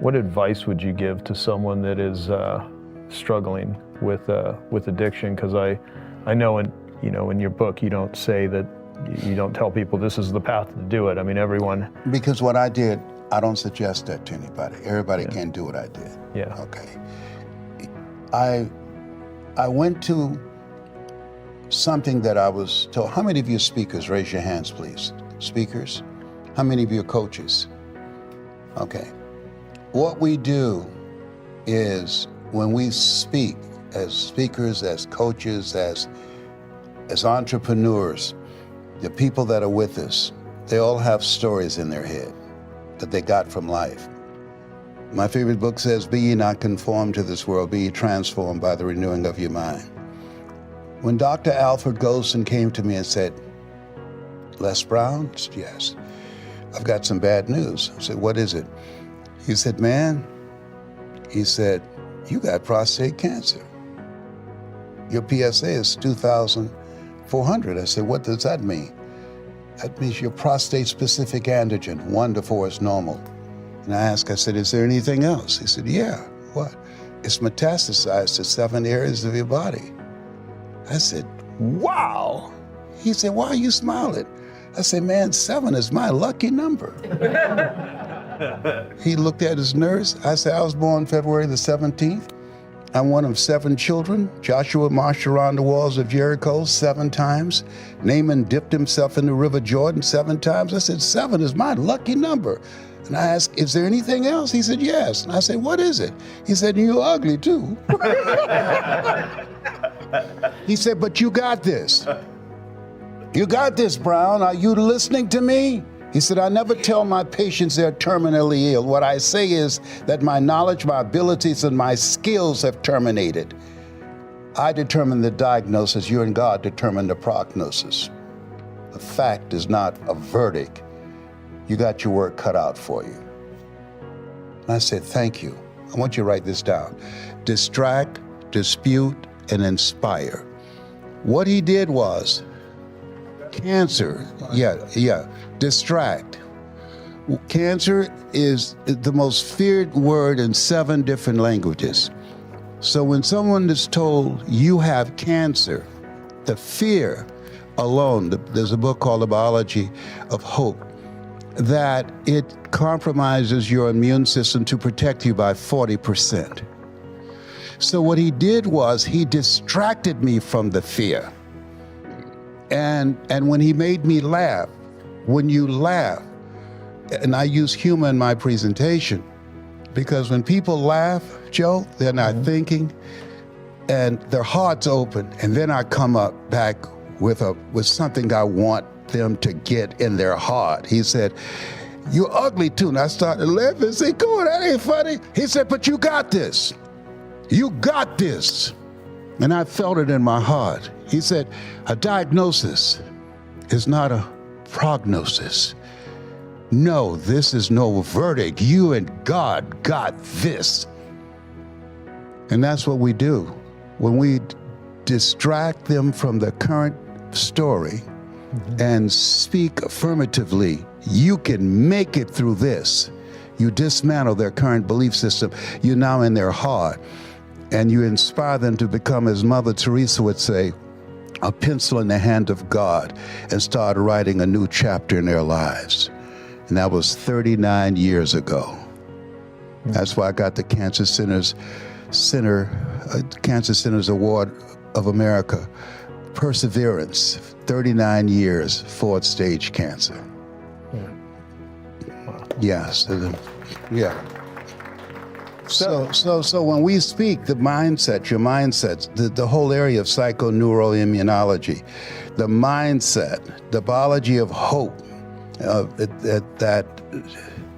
What advice would you give to someone that is struggling with addiction? Because I know in your book you don't say that, you don't tell people this is the path to do it. I mean, everyone. Because what I did, I don't suggest that to anybody. Everybody can't do what I did. Yeah. Okay. I went to something that I was told. How many of you are speakers? Raise your hands, please. Speakers? How many of you are coaches? Okay. What we do is when we speak as speakers, as coaches, as entrepreneurs, the people that are with us, they all have stories in their head that they got from life. My favorite book says, "Be ye not conformed to this world, be ye transformed by the renewing of your mind." When Dr. Alfred Goldston came to me and said, "Les Brown?" I said, "Yes. I've got some bad news." I said, "What is it?" He said, "Man," he said, "you got prostate cancer. Your PSA is 2,400. I said, "What does that mean?" "That means your prostate-specific antigen, 1 to 4 is normal." And I asked, I said, "Is there anything else?" He said, "Yeah." "What?" "It's metastasized to 7 areas of your body." I said, "Wow." He said, "Why are you smiling?" I said, "Man, 7 is my lucky number." He looked at his nurse. I said, "I was born February the 17th. I'm one of 7 children. Joshua marched around the walls of Jericho 7 times. Naaman dipped himself in the river Jordan 7 times. I said, 7 is my lucky number." And I asked, "Is there anything else?" He said, "Yes." And I said, "What is it?" He said, "You're ugly too." He said, "But you got this. You got this, Brown. Are you listening to me?" He said, "I never tell my patients they're terminally ill. What I say is that my knowledge, my abilities, and my skills have terminated. I determine the diagnosis. You and God determine the prognosis. The fact is not a verdict. You got your work cut out for you." And I said, "Thank you. I want you to write this down. Distract, dispute, and inspire." What he did was, cancer, distract. Cancer is the most feared word in 7 different languages. So when someone is told you have cancer, the fear alone, there's a book called The Biology of Hope, that it compromises your immune system to protect you by 40%. So what he did was he distracted me from the fear. And when he made me laugh, when you laugh, and I use humor in my presentation, because when people laugh, Joe, they're not thinking, and their heart's open, and then I come up back with something I want them to get in their heart. He said, "You're ugly too." And I started laughing and said, "Come on, that ain't funny." He said, "But you got this. You got this." And I felt it in my heart. He said, "A diagnosis is not a prognosis. No, this is no verdict. You and God got this." And that's what we do. When we distract them from the current story and speak affirmatively, you can make it through this. You dismantle their current belief system. You're now in their heart. And you inspire them to become, as Mother Teresa would say, a pencil in the hand of God, and start writing a new chapter in their lives. And that was 39 years ago. That's why I got the Cancer Centers Award of America. Perseverance, 39 years, 4th stage cancer. Yes, yeah. So when we speak, the mindset, your mindset, the whole area of psychoneuroimmunology, the mindset, the biology of hope that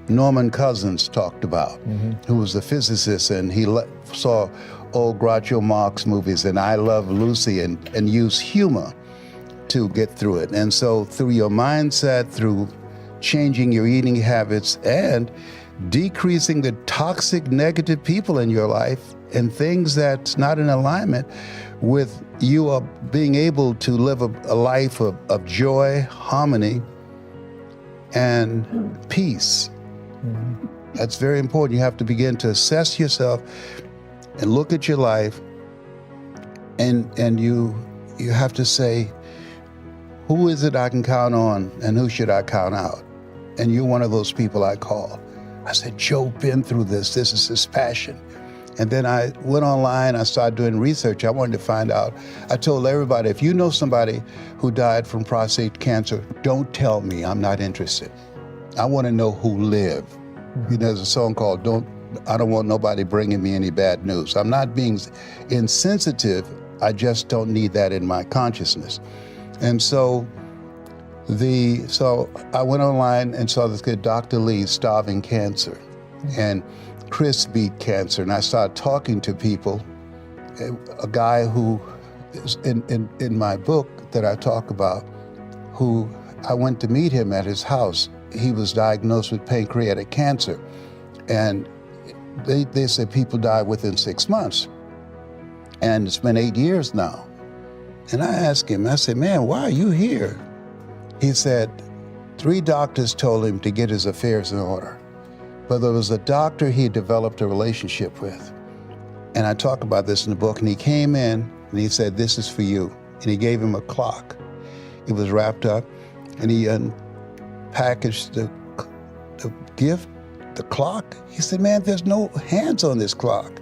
Norman Cousins talked about, who was a physicist, and he saw old Groucho Marx movies and I Love Lucy and used humor to get through it. And so through your mindset, through changing your eating habits and decreasing the toxic, negative people in your life and things that's not in alignment with you being able to live a life of joy, harmony, and peace. That's very important. You have to begin to assess yourself and look at your life, and you have to say, who is it I can count on and who should I count out? And you're one of those people I call. I said, Joe been through this. This is his passion. And then I went online, I started doing research. I wanted to find out. I told everybody, if you know somebody who died from prostate cancer, don't tell me, I'm not interested. I want to know who lived. You know, there's a song called I don't want nobody bringing me any bad news. I'm not being insensitive, I just don't need that in my consciousness. And so I went online and saw this kid, Dr. Lee, Starving Cancer, and Chris beat cancer. And I started talking to people. A guy who is in my book that I talk about, who I went to meet him at his house. He was diagnosed with pancreatic cancer. And they said people die within 6 months. And it's been 8 years now. And I asked him, I said, man, why are you here? He said, 3 doctors told him to get his affairs in order. But there was a doctor he developed a relationship with. And I talk about this in the book. And he came in and he said, this is for you. And he gave him a clock. It was wrapped up. And he unpackaged the gift, the clock. He said, man, there's no hands on this clock.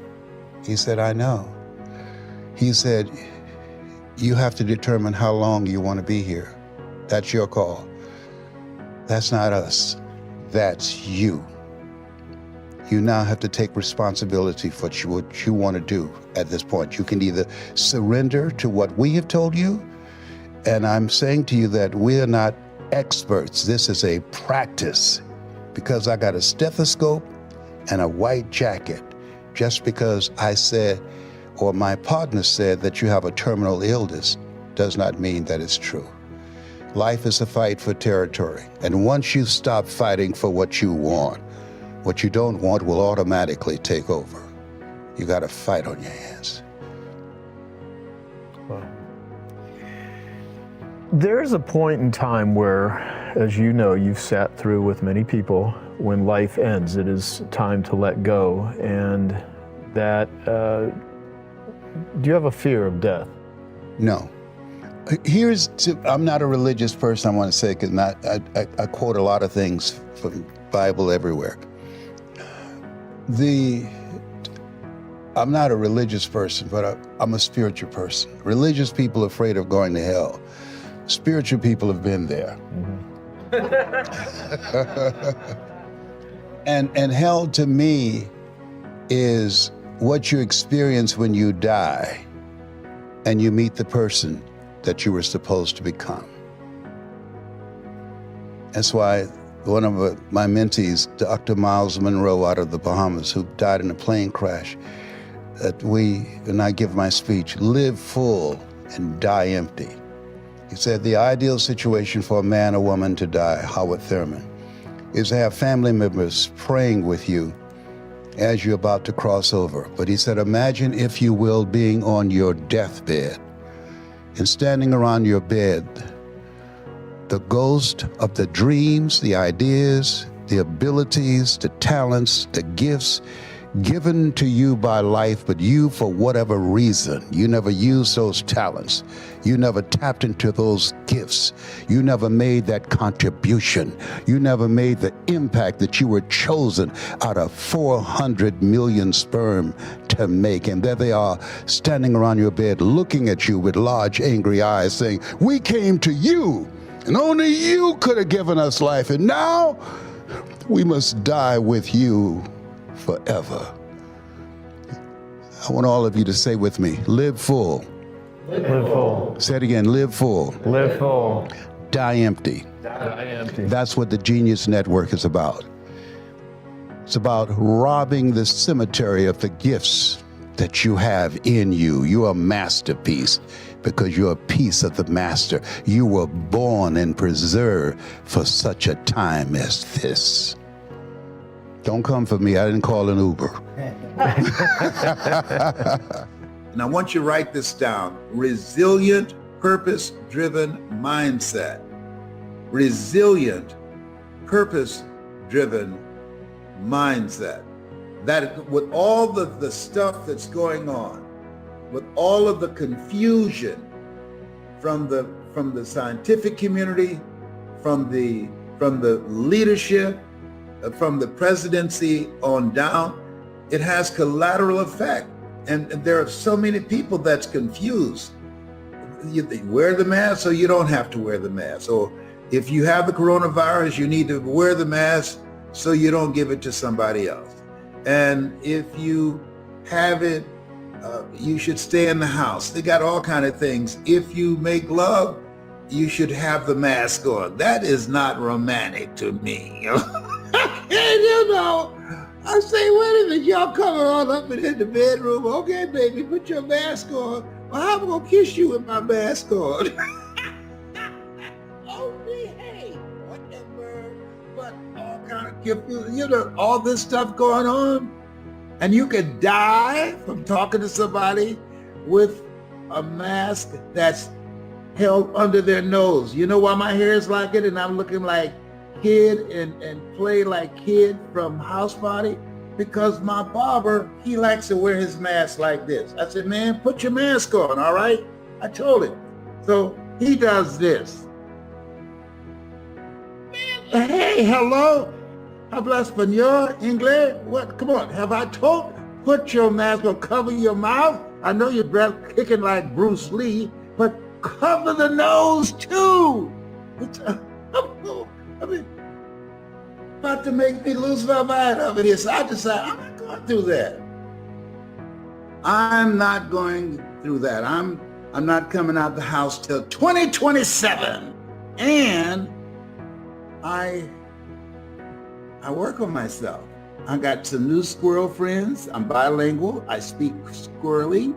He said, I know. He said, you have to determine how long you want to be here. That's your call. That's not us. That's you. You now have to take responsibility for what you want to do at this point. You can either surrender to what we have told you, and I'm saying to you that we are not experts. This is a practice, because I got a stethoscope and a white jacket just because I said, or my partner said, that you have a terminal illness does not mean that it's true. Life is a fight for territory. And once you stop fighting for what you want, what you don't want will automatically take over. You got a fight on your hands. Wow. There's a point in time where, as you know, you've sat through with many people, when life ends, it is time to let go. And that, do you have a fear of death? No. I'm not a religious person, I want to say, because I quote a lot of things from Bible everywhere. I'm not a religious person, but I'm a spiritual person. Religious people are afraid of going to hell. Spiritual people have been there. And hell to me is what you experience when you die and you meet the person that you were supposed to become. That's why one of my mentees, Dr. Miles Monroe out of the Bahamas, who died in a plane crash, and I give my speech, live full and die empty. He said the ideal situation for a man or woman to die, Howard Thurman, is to have family members praying with you as you're about to cross over. But he said, imagine, if you will, being on your deathbed and standing around your bed, the ghost of the dreams, the ideas, the abilities, the talents, the gifts given to you by life, but you, for whatever reason, you never used those talents. You never tapped into those gifts. You never made that contribution. You never made the impact that you were chosen out of 400 million sperm to make. And there they are, standing around your bed, looking at you with large, angry eyes, saying, we came to you, and only you could have given us life, and now we must die with you forever. I want all of you to say with me, live full. Live full. Say it again, live full. Live full. Die empty. Die empty. That's what the Genius Network is about. It's about robbing the cemetery of the gifts that you have in you. You're a masterpiece because you're a piece of the master. You were born and preserved for such a time as this. Don't come for me. I didn't call an Uber. And I want you to write this down. Resilient, purpose-driven mindset. Resilient, purpose-driven mindset. That with all the stuff that's going on, with all of the confusion from the scientific community, from the leadership, from the presidency on down, it has collateral effect. And there are so many people that's confused. You wear the mask so you don't have to wear the mask. Or if you have the coronavirus, you need to wear the mask so you don't give it to somebody else. And if you have it, you should stay in the house. They got all kind of things. If you make love, you should have the mask on. That is not romantic to me. And you know, I say, wait a minute, y'all coming all up in the bedroom. Okay, baby, put your mask on. Well, I'm gonna kiss you with my mask on. Oh, hey, whatever. But all kind of confusing, you know, all this stuff going on. And you could die from talking to somebody with a mask that's held under their nose. You know why my hair is like it and I'm looking like Kid and play like Kid from House Party? Because my barber, he likes to wear his mask like this. I said, man, put your mask on, all right? I told him. So he does this. Man, hey, hello? Habla español, English? What? Come on, have I told? Put your mask on, cover your mouth. I know your breath kicking like Bruce Lee, but cover the nose too. I mean, about to make me lose my mind over here. So I decided I'm not going through that. I'm not going through that. I'm not coming out the house till 2027. And I work on myself. I got some new squirrel friends. I'm bilingual. I speak squirrely.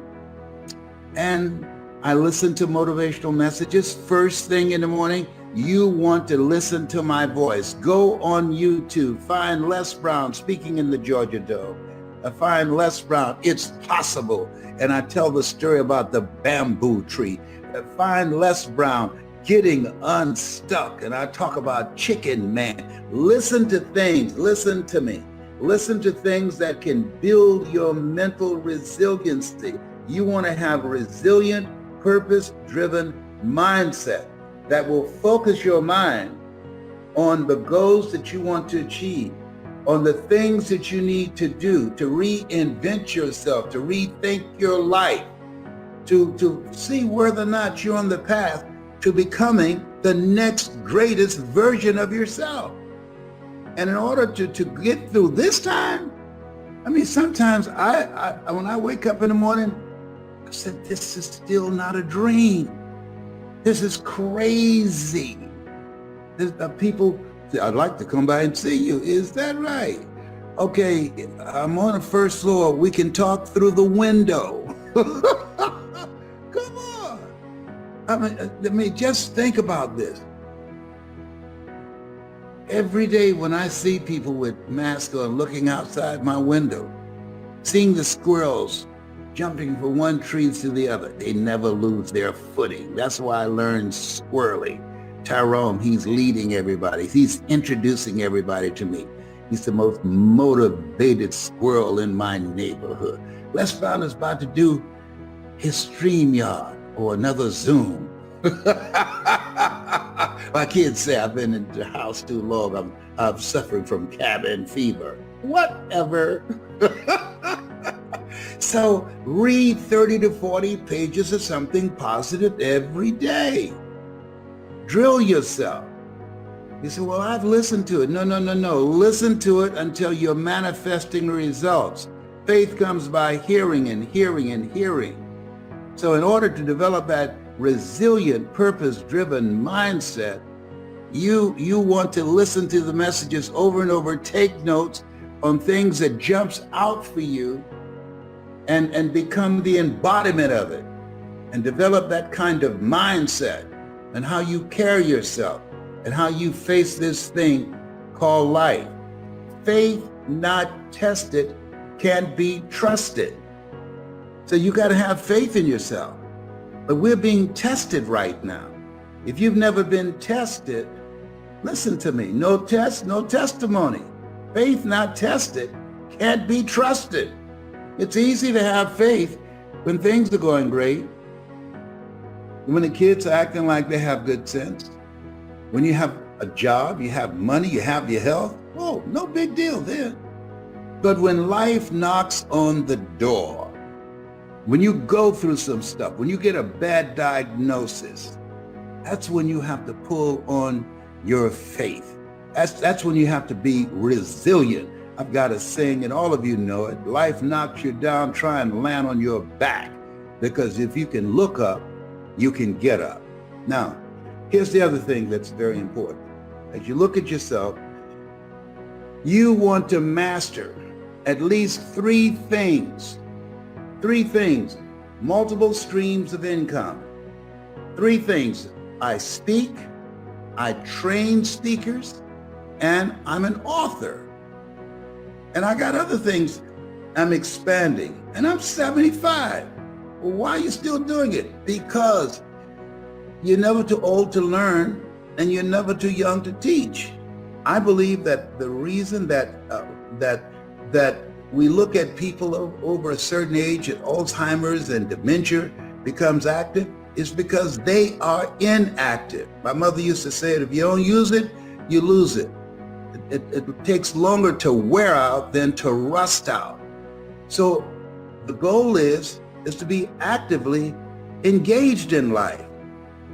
And I listen to motivational messages first thing in the morning. You want to listen to my voice. Go on YouTube. Find Les Brown speaking in the Georgia Dome. Find Les Brown. It's possible. And I tell the story about the bamboo tree. Find Les Brown getting unstuck. And I talk about Chicken Man. Listen to things. Listen to me. Listen to things that can build your mental resiliency. You want to have a resilient, purpose-driven mindset that will focus your mind on the goals that you want to achieve, on the things that you need to do to reinvent yourself, to rethink your life, to see whether or not you're on the path to becoming the next greatest version of yourself. And in order to get through this time, I mean, sometimes I when I wake up in the morning, I said, this is still not a dream. This is crazy. People say, I'd like to come by and see you. Is that right? Okay, I'm on the first floor. We can talk through the window. Come on. I mean, just think about this. Every day when I see people with masks on looking outside my window, seeing the squirrels jumping from one tree to the other, they never lose their footing. That's why I learned squirrely. Tyrone, he's leading everybody. He's introducing everybody to me. He's the most motivated squirrel in my neighborhood. Les Brown is about to do his StreamYard or another Zoom. My kids say I've been in the house too long. I'm suffering from cabin fever. Whatever. So read 30 to 40 pages of something positive every day. Drill yourself. You say, well, I've listened to it. No. Listen to it until you're manifesting results. Faith comes by hearing and hearing and hearing. So in order to develop that resilient, purpose-driven mindset, you want to listen to the messages over and over, take notes on things that jumps out for you, and become the embodiment of it, and develop that kind of mindset and how you carry yourself and how you face this thing called life. Faith not tested can't be trusted. So you got to have faith in yourself. But we're being tested right now. If you've never been tested, listen to me. No test, no testimony. Faith not tested can't be trusted. It's easy to have faith when things are going great, when the kids are acting like they have good sense, when you have a job, you have money, you have your health. Oh, no big deal then. But when life knocks on the door, when you go through some stuff, when you get a bad diagnosis, that's when you have to pull on your faith. That's when you have to be resilient. I've got a saying, and all of you know it: life knocks you down, try and land on your back, because if you can look up, you can get up. Now, here's the other thing that's very important. As you look at yourself, you want to master at least three things, multiple streams of income. Three things: I speak, I train speakers, and I'm an author. And I got other things I'm expanding, and I'm 75. Well, why are you still doing it? Because you're never too old to learn, and you're never too young to teach. I believe that the reason that we look at people over a certain age, and Alzheimer's and dementia becomes active, is because they are inactive. My mother used to say it: if you don't use it, you lose it. It takes longer to wear out than to rust out. So the goal is to be actively engaged in life,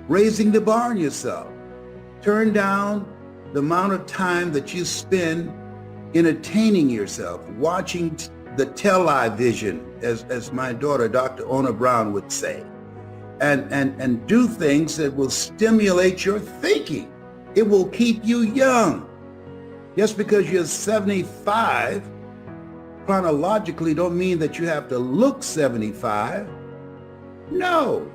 raising the bar on yourself. Turn down the amount of time that you spend entertaining yourself, watching the television, as my daughter, Dr. Ona Brown, would say, and do things that will stimulate your thinking. It will keep you young. Just because you're 75, chronologically don't mean that you have to look 75. No.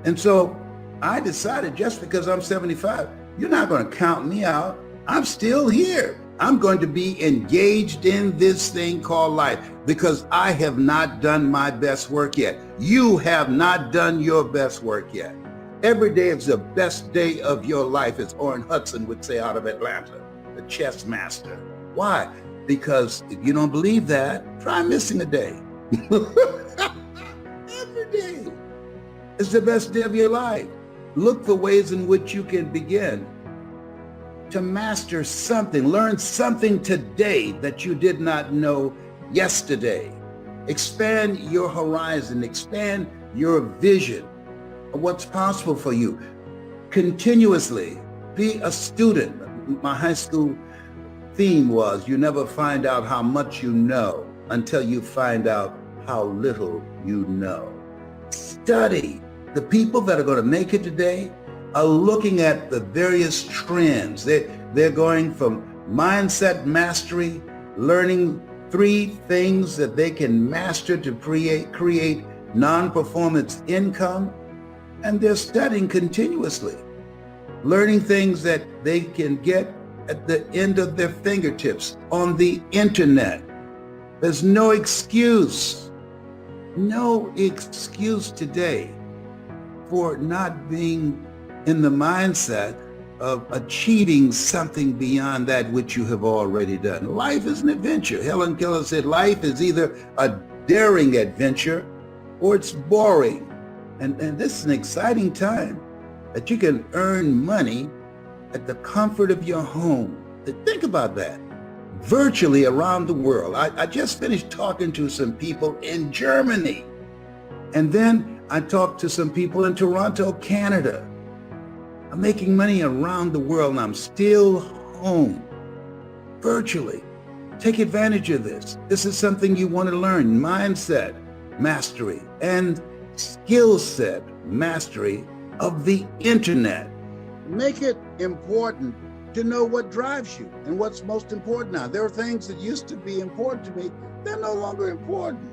And so I decided, just because I'm 75, you're not going to count me out. I'm still here. I'm going to be engaged in this thing called life, because I have not done my best work yet. You have not done your best work yet. Every day is the best day of your life, as Orrin Hudson would say out of Atlanta, the chess master. Why? Because if you don't believe that, try missing a day. Every day is the best day of your life. Look for ways in which you can begin to master something, learn something today that you did not know yesterday. Expand your horizon, expand your vision of what's possible for you. Continuously be a student. My high school theme was, you never find out how much you know until you find out how little you know. Study. The people that are going to make it today are looking at the various trends. They're going from mindset mastery, learning 3 things that they can master to create non-performance income, and they're studying continuously, learning things that they can get at the end of their fingertips on the internet. There's no excuse today for not being in the mindset of achieving something beyond that which you have already done. Life is an adventure. Helen Keller said life is either a daring adventure or it's boring. And this is an exciting time that you can earn money at the comfort of your home. Think about that. Virtually around the world. I just finished talking to some people in Germany. And then I talked to some people in Toronto, Canada. I'm making money around the world and I'm still home, virtually. Take advantage of this. This is something you want to learn: mindset mastery and skill set mastery of the internet. Make it important to know what drives you and what's most important now. There are things that used to be important to me, they're no longer important.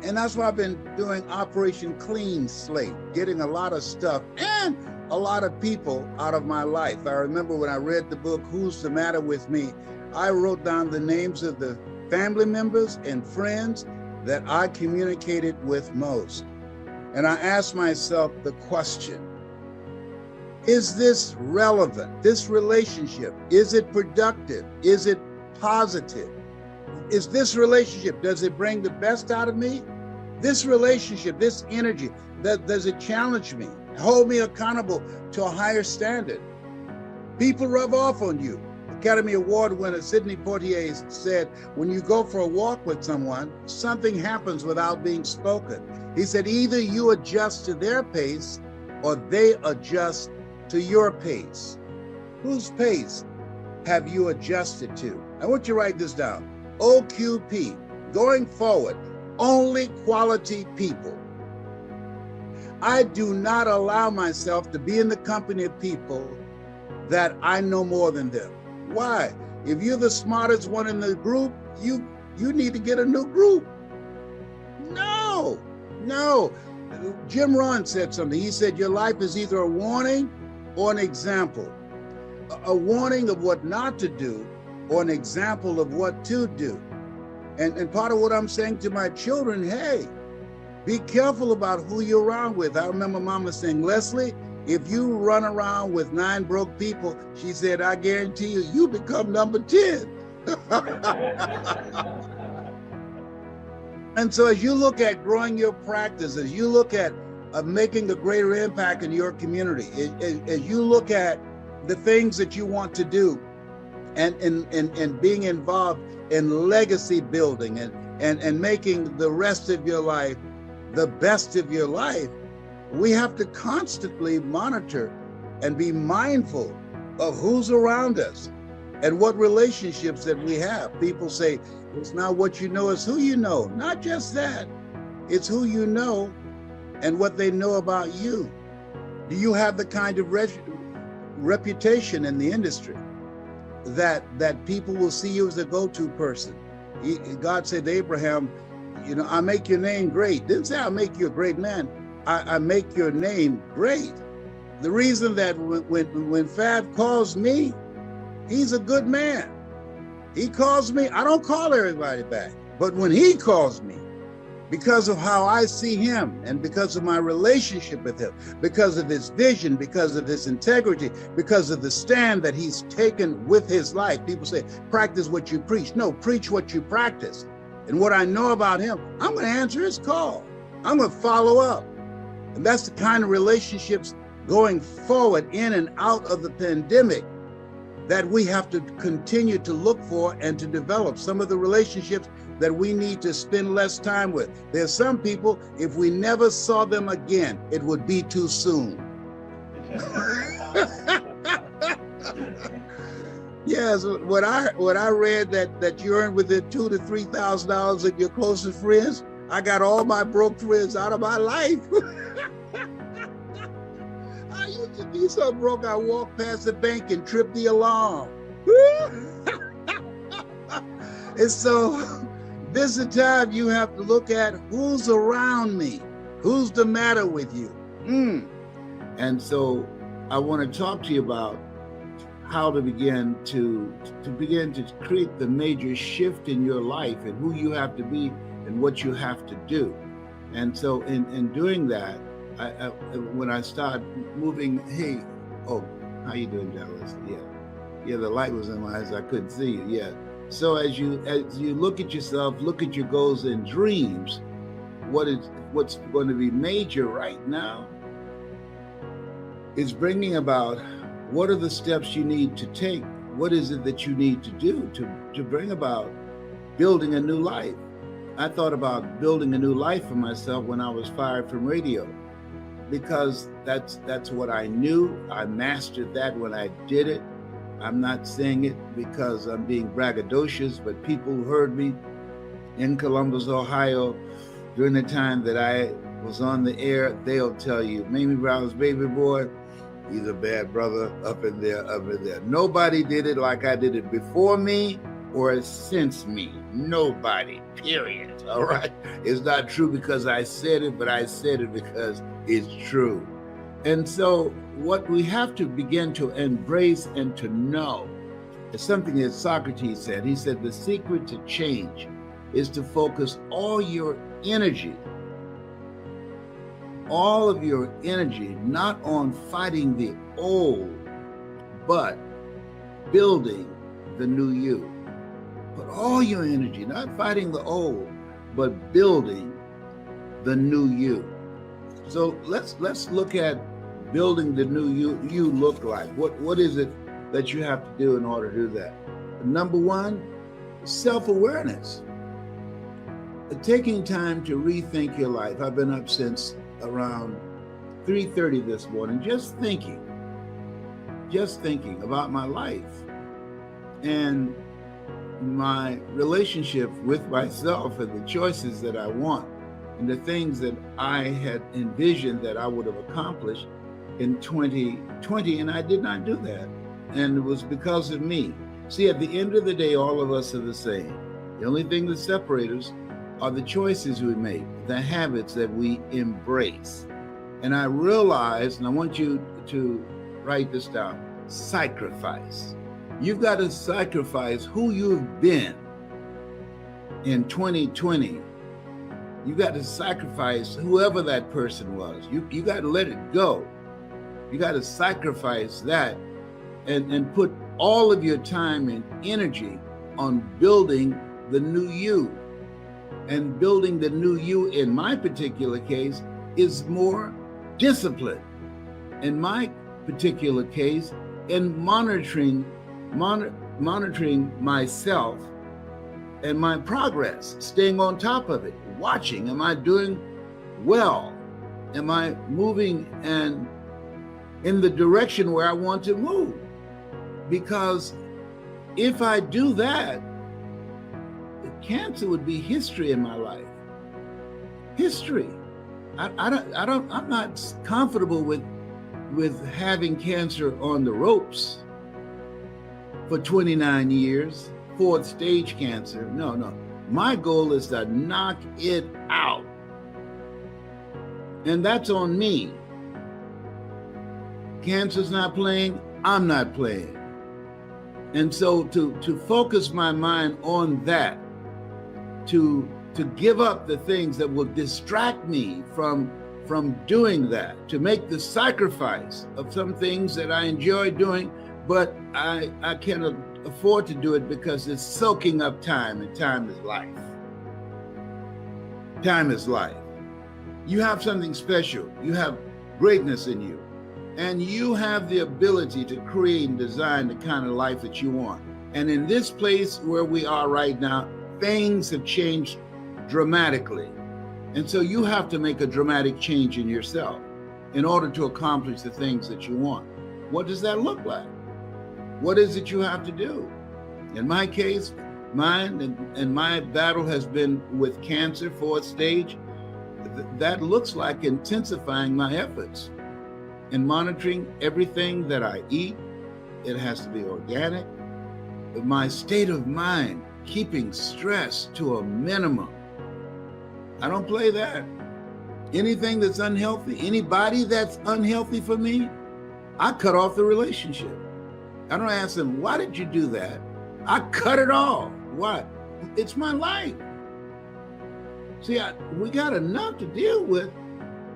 And that's why I've been doing Operation Clean Slate, getting a lot of stuff and a lot of people out of my life. I remember when I read the book, Who's the Matter with Me? I wrote down the names of the family members and friends that I communicated with most. And I asked myself the question, is this relevant? This relationship, is it productive? Is it positive? Is this relationship, does it bring the best out of me? This relationship, this energy, does it challenge me, hold me accountable to a higher standard? People rub off on you. Academy Award winner Sidney Poitier said, when you go for a walk with someone, something happens without being spoken. He said, either you adjust to their pace or they adjust to your pace. Whose pace have you adjusted to? I want you to write this down. OQP, going forward, only quality people. I do not allow myself to be in the company of people that I know more than them. Why? If you're the smartest one in the group, you need to get a new group. No. Jim Rohn said something. He said, your life is either a warning or an example. A warning of what not to do or an example of what to do. And part of what I'm saying to my children, hey, be careful about who you're around with. I remember Mama saying, Leslie, if you run around with 9 broke people, she said, I guarantee you, you become number 10. And so as you look at growing your practice, as you look at making a greater impact in your community, as you look at the things that you want to do and being involved in legacy building and making the rest of your life the best of your life, we have to constantly monitor and be mindful of who's around us and what relationships that we have. People say, it's not what you know, it's who you know. Not just that, it's who you know and what they know about you. Do you have the kind of reputation in the industry that people will see you as a go-to person? God said to Abraham, I make your name great. Didn't say I make you a great man. I make your name great. The reason that when Fab calls me, he's a good man. He calls me, I don't call everybody back. But when he calls me, because of how I see him and because of my relationship with him, because of his vision, because of his integrity, because of the stand that he's taken with his life. People say, practice what you preach. No, preach what you practice. And what I know about him, I'm going to answer his call. I'm going to follow up. And that's the kind of relationships going forward in and out of the pandemic that we have to continue to look for and to develop. Some of the relationships that we need to spend less time with. There's some people, if we never saw them again, it would be too soon. Yes, what I read that you earn within $2,000 to $3,000 of your closest friends, I got all my broke friends out of my life. I used to be so broke, I walked past the bank and tripped the alarm. And so this is the time you have to look at who's around me, who's the matter with you. And so I want to talk to you about how to begin to create the major shift in your life and who you have to be and what you have to do. And so in doing that, when I start moving, hey, oh, how you doing, Dallas? Yeah, the light was in my eyes, I couldn't see you. Yeah. So as you look at yourself, look at your goals and dreams, what's going to be major right now is bringing about what are the steps you need to take? What is it that you need to do to bring about building a new life? I thought about building a new life for myself when I was fired from radio, because that's what I knew. I mastered that when I did it. I'm not saying it because I'm being braggadocious, but people who heard me in Columbus, Ohio, during the time that I was on the air, they'll tell you, Mamie Brown's baby boy, he's a bad brother up in there. Nobody did it like I did it before me or since me. Nobody, period. All right. It's not true because I said it, but I said it because it's true. And so what we have to begin to embrace and to know is something that Socrates said. He said, the secret to change is to focus all your energy, all of your energy, not on fighting the old, but building the new you. Put all your energy, not fighting the old, but building the new you. So let's look at building the new you look like. What is it that you have to do in order to do that? Number one, self-awareness. Taking time to rethink your life. I've been up since around 3:30 this morning, just thinking about my life and my relationship with myself and the choices that I want and the things that I had envisioned that I would have accomplished in 2020, and I did not do that. And it was because of me. See, at the end of the day, all of us are the same. The only thing that separates us are the choices we make, the habits that we embrace. And I realized, and I want you to write this down, sacrifice. You've got to sacrifice who you've been in 2020. You got to sacrifice whoever that person was. You got to let it go. You got to sacrifice that and put all of your time and energy on building the new you. And building the new you, in my particular case, is more discipline. In my particular case, in monitoring myself and my progress, staying on top of it, watching, am I doing well? Am I moving and in the direction where I want to move? Because if I do that, cancer would be history in my life. History. I'm not comfortable with having cancer on the ropes for 29 years, 4th stage cancer. No. My goal is to knock it out. And that's on me. Cancer's not playing, I'm not playing. And so to focus my mind on that, to give up the things that will distract me from doing that, to make the sacrifice of some things that I enjoy doing, but I can't afford to do it because it's soaking up time, and time is life. Time is life. You have something special. You have greatness in you. And you have the ability to create and design the kind of life that you want. And in this place where we are right now, things have changed dramatically. And so you have to make a dramatic change in yourself in order to accomplish the things that you want. What does that look like? What is it you have to do? In my case, mine and my battle has been with cancer, 4th stage. That looks like intensifying my efforts and monitoring everything that I eat. It has to be organic. But my state of mind, keeping stress to a minimum. I don't play that. Anything that's unhealthy, anybody that's unhealthy for me, I cut off the relationship. I don't ask them, why did you do that? I cut it off. Why? It's my life. See, we got enough to deal with.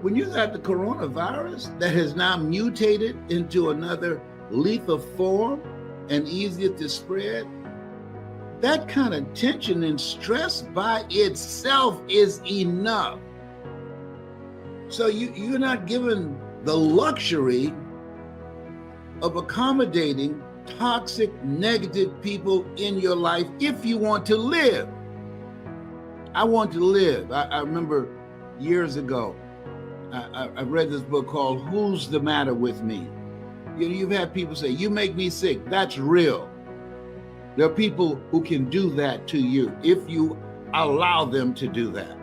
When you got the coronavirus that has now mutated into another lethal form and easier to spread, that kind of tension and stress by itself is enough. So you're not given the luxury of accommodating toxic, negative people in your life if you want to live. I want to live. I remember years ago, I read this book called Who's the Matter with Me? You've had people say, you make me sick. That's real. There are people who can do that to you if you allow them to do that.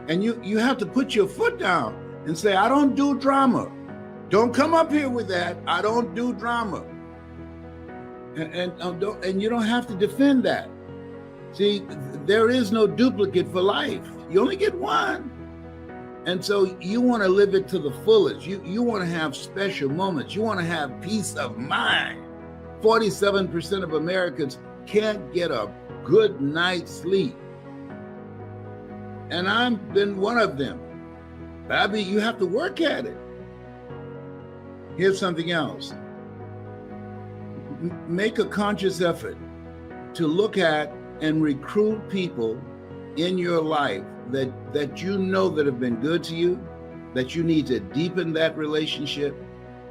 And you have to put your foot down and say, I don't do drama. Don't come up here with that. I don't do drama. And you don't have to defend that. See, there is no duplicate for life. You only get one. And so you want to live it to the fullest. You want to have special moments. You want to have peace of mind. 47% of Americans can't get a good night's sleep. And I've been one of them. But you have to work at it. Here's something else. Make a conscious effort to look at and recruit people in your life that you know that have been good to you, that you need to deepen that relationship,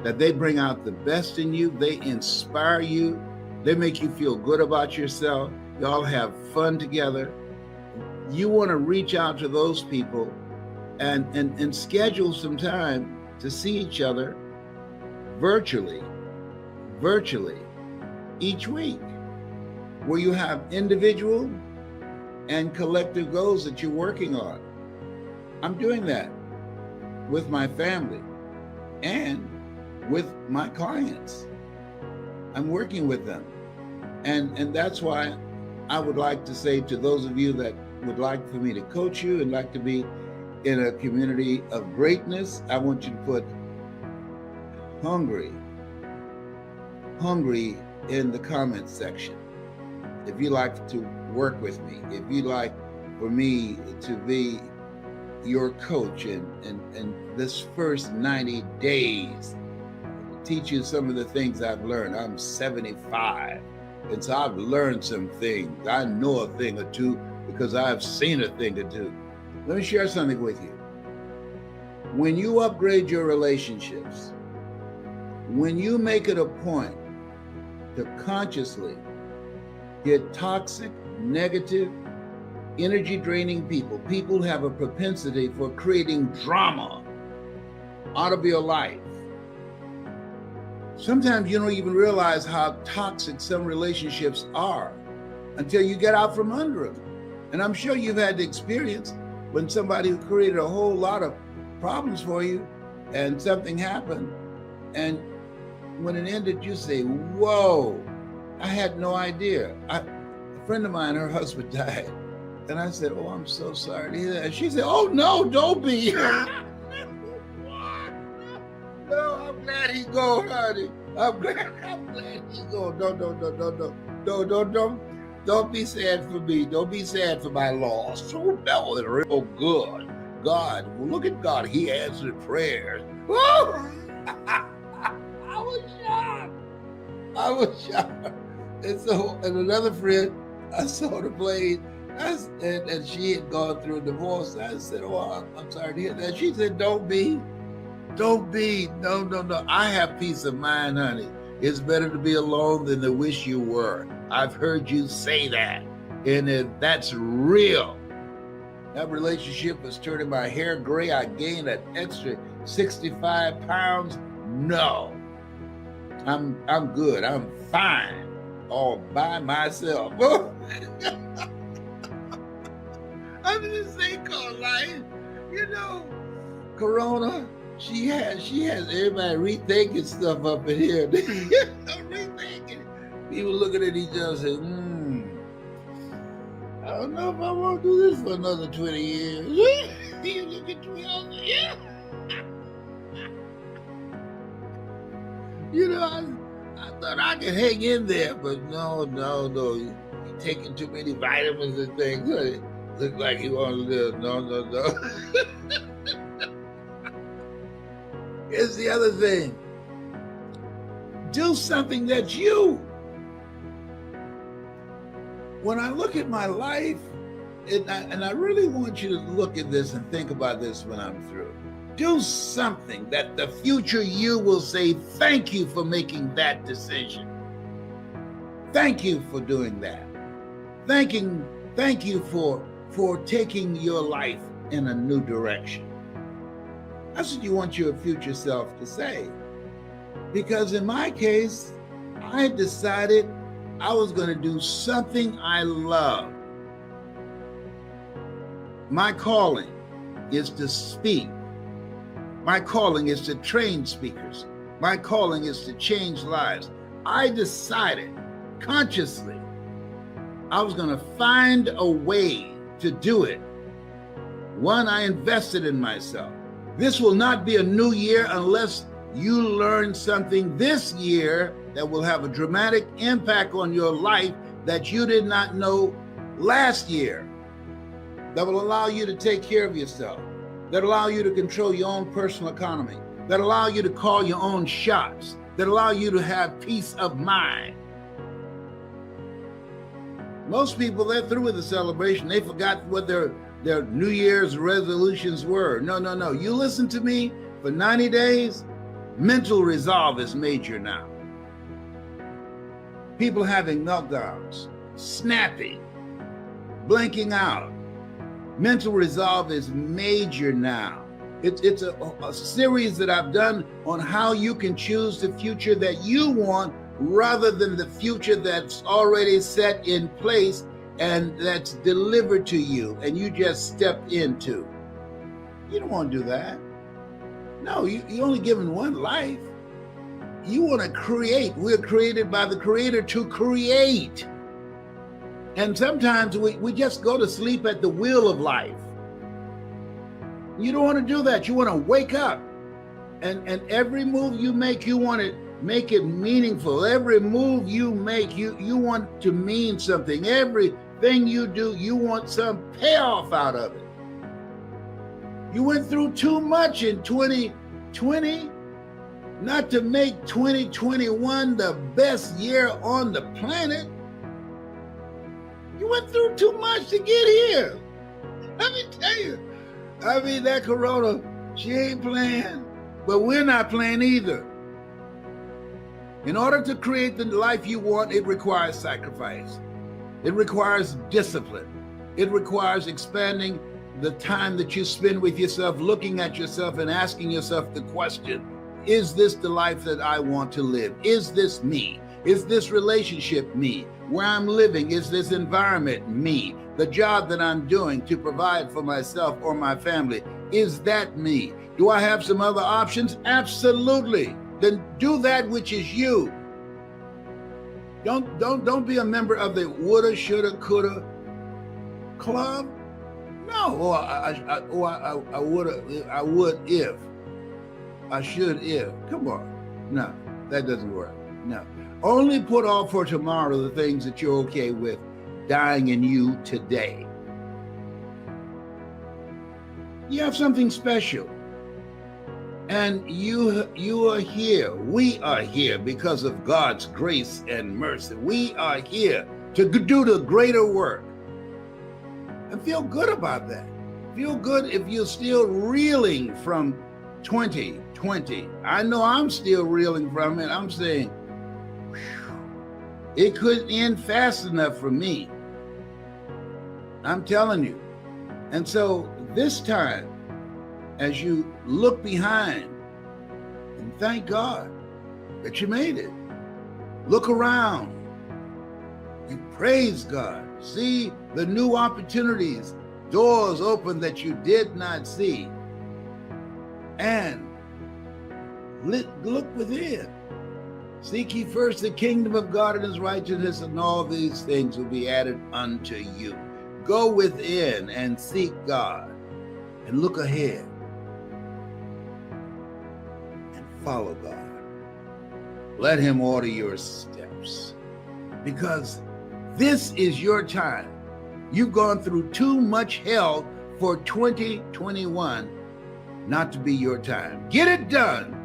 that they bring out the best in you, they inspire you, they make you feel good about yourself, y'all have fun together. You want to reach out to those people and schedule some time to see each other virtually each week, where you have individual and collective goals that you're working on. I'm doing that with my family and with my clients. I'm working with them. And that's why I would like to say to those of you that would like for me to coach you and like to be in a community of greatness, I want you to put hungry in the comments section. If you like to work with me, if you like for me to be your coach and this first 90 days, teach you some of the things I've learned. I'm 75, and so I've learned some things. I know a thing or two because I've seen a thing or two. Let me share something with you. When you upgrade your relationships, when you make it a point to consciously get toxic, negative, energy-draining people who have a propensity for creating drama out of your life, sometimes you don't even realize how toxic some relationships are until you get out from under them. And I'm sure you've had the experience when somebody who created a whole lot of problems for you and something happened, and when it ended, you say, whoa, I had no idea. A friend of mine, her husband died. And I said, oh, I'm so sorry to hear that. And she said, oh, no, don't be. No, I'm glad he go, honey. I'm glad he go. Don't be sad for me. Don't be sad for my loss. So that was real good. God, well, look at God. He answered prayers. I was shocked. And another friend, I saw the plane, and she had gone through a divorce. I said, oh, I'm sorry to hear that. She said, don't be. No. I have peace of mind, honey. It's better to be alone than to wish you were. I've heard you say that. And that's real. That relationship was turning my hair gray. I gained an extra 65 pounds. No. I'm good. I'm fine. All by myself. I'm just saying, called life. You know, Corona, she has everybody rethinking stuff up in here. Rethinking. People looking at each other and saying, I don't know if I want to do this for another 20 years. You look at 12 years. You know, I thought I could hang in there, but no. You're taking too many vitamins and things. Look like you want to live. No. Here's the other thing. Do something that's you. When I look at my life, and I really want you to look at this and think about this when I'm through. Do something that the future you will say, thank you for making that decision. Thank you for doing that. Thank you for taking your life in a new direction. That's what you want your future self to say. Because in my case, I decided I was going to do something I love. My calling is to speak. My calling is to train speakers. My calling is to change lives. I decided consciously I was going to find a way to do it. One, I invested in myself. This will not be a new year unless you learn something this year that will have a dramatic impact on your life that you did not know last year, that will allow you to take care of yourself, that allow you to control your own personal economy, that allow you to call your own shots, that allow you to have peace of mind. Most people, they're through with the celebration. They forgot what their New Year's resolutions were. No, no, no. You listen to me for 90 days, mental resolve is major now. People having meltdowns, snapping, blinking out. Mental resolve is major now. It's a series that I've done on how you can choose the future that you want rather than the future that's already set in place and that's delivered to you and you just step into. You don't want to do that. No, you're only given one life. You want to create. We're created by the Creator to create. And sometimes we just go to sleep at the wheel of life. You don't want to do that. You want to wake up. And every move you make, you want to make it meaningful. Every move you make, you want to mean something. Everything you do, you want some payoff out of it. You went through too much in 2020 not to make 2021 the best year on the planet. You went through too much to get here. Let me tell you. I mean, that Corona, she ain't playing, but we're not playing either. In order to create the life you want, it requires sacrifice. It requires discipline. It requires expanding the time that you spend with yourself, looking at yourself and asking yourself the question, is this the life that I want to live? Is this me? Is this relationship me? Where I'm living, is this environment me? The job that I'm doing to provide for myself or my family, is that me? Do I have some other options? Absolutely. Then do that which is you. Don't be a member of the woulda, shoulda, coulda club. No, I would if. I should if. Come on. No, that doesn't work. No. Only put off for tomorrow the things that you're okay with dying in you today. You have something special. And you are here. We are here because of God's grace and mercy. We are here to do the greater work. And feel good about that. Feel good if you're still reeling from 2020. I know I'm still reeling from it. I'm saying, it couldn't end fast enough for me. I'm telling you. And so this time, as you look behind and thank God that you made it, look around and praise God. See the new opportunities, doors open that you did not see. And look within. Seek ye first the kingdom of God and his righteousness, and all these things will be added unto you. Go within and seek God and look ahead and follow God. Let him order your steps, because this is your time. You've gone through too much hell for 2021 not to be your time. Get it done.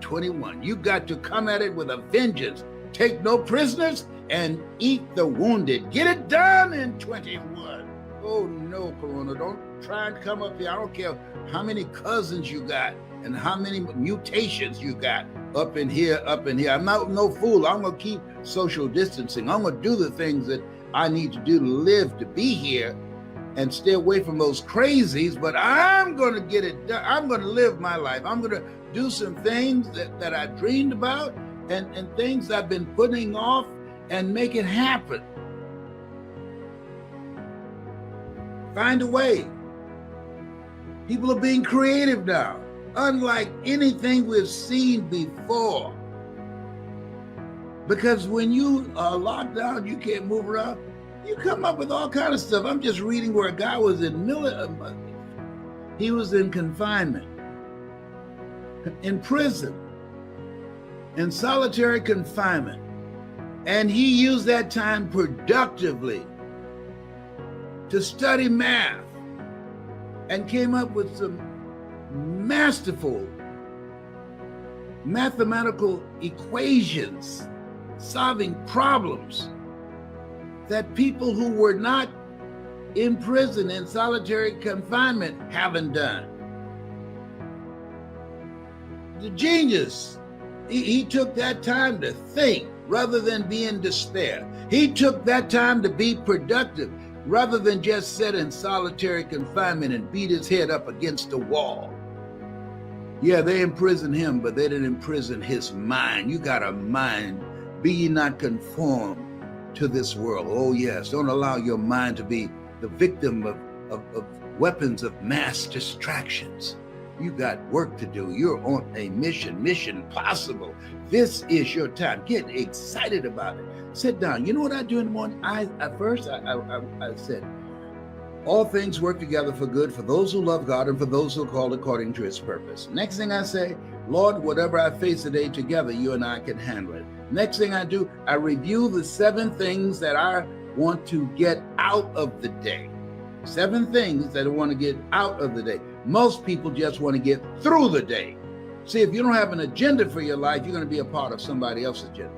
21. You got to come at it with a vengeance. Take no prisoners and eat the wounded. Get it done in 21. Oh no, Corona, don't try and come up here. I don't care how many cousins you got and how many mutations you got up in here, up in here. I'm not no fool. I'm gonna keep social distancing. I'm gonna do the things that I need to do to live, to be here and stay away from those crazies, but I'm gonna get it done. I'm gonna live my life. I'm gonna do some things that I dreamed about and things I've been putting off and make it happen. Find a way. People are being creative now, unlike anything we've seen before. Because when you are locked down, you can't move around, you come up with all kinds of stuff. I'm just reading where a guy was he was in confinement, in prison, in solitary confinement. And he used that time productively to study math and came up with some masterful mathematical equations, solving problems. that people who were not in prison in solitary confinement haven't done. The genius, he took that time to think rather than be in despair. He took that time to be productive rather than just sit in solitary confinement and beat his head up against the wall. Yeah, they imprisoned him, but they didn't imprison his mind. You got a mind. Be ye not conformed to this world. Oh yes, don't allow your mind to be the victim of weapons of mass distractions. You got work to do. You're on a mission possible. This is your time. Get excited about it. Sit down. You know what I do in the morning? I said, all things work together for good for those who love God and for those who are called according to his purpose. Next thing I say, Lord, whatever I face today, together you and I can handle it. Next thing I do, I review the 7 things that I want to get out of the day. 7 things that I want to get out of the day. Most people just want to get through the day. See, if you don't have an agenda for your life, you're going to be a part of somebody else's agenda.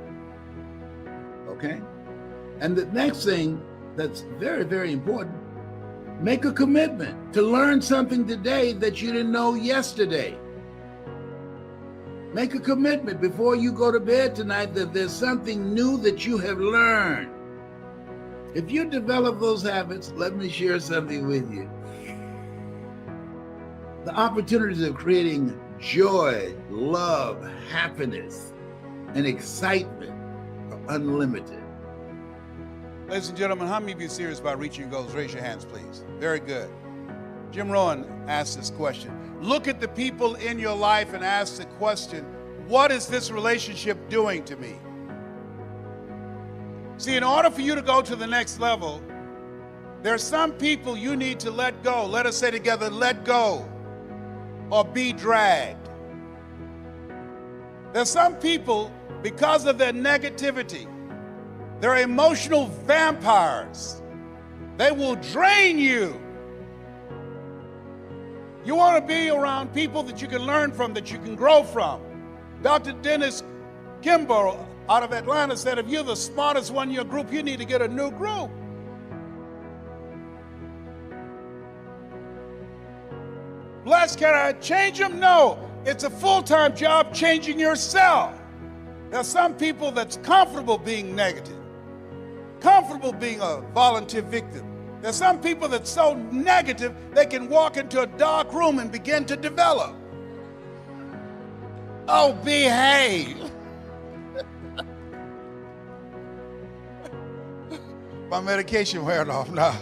Okay? And the next thing that's very, very important, make a commitment to learn something today that you didn't know yesterday. Make a commitment before you go to bed tonight that there's something new that you have learned. If you develop those habits, let me share something with you. The opportunities of creating joy, love, happiness, and excitement are unlimited. Ladies and gentlemen, how many of you are serious about reaching your goals? Raise your hands, please. Very good. Jim Rohn asked this question. Look at the people in your life and ask the question, what is this relationship doing to me? See, in order for you to go to the next level, there are some people you need to let go. Let us say together, let go or be dragged. There's some people, because of their negativity, they're emotional vampires. They will drain you. You want to be around people that you can learn from, that you can grow from. Dr. Dennis Kimbrough out of Atlanta said, if you're the smartest one in your group, you need to get a new group. Bless, can I change them? No. It's a full-time job changing yourself. There's some people that's comfortable being negative, comfortable being a volunteer victim. There's some people that's so negative, they can walk into a dark room and begin to develop. Oh, behave. My medication wearing off now.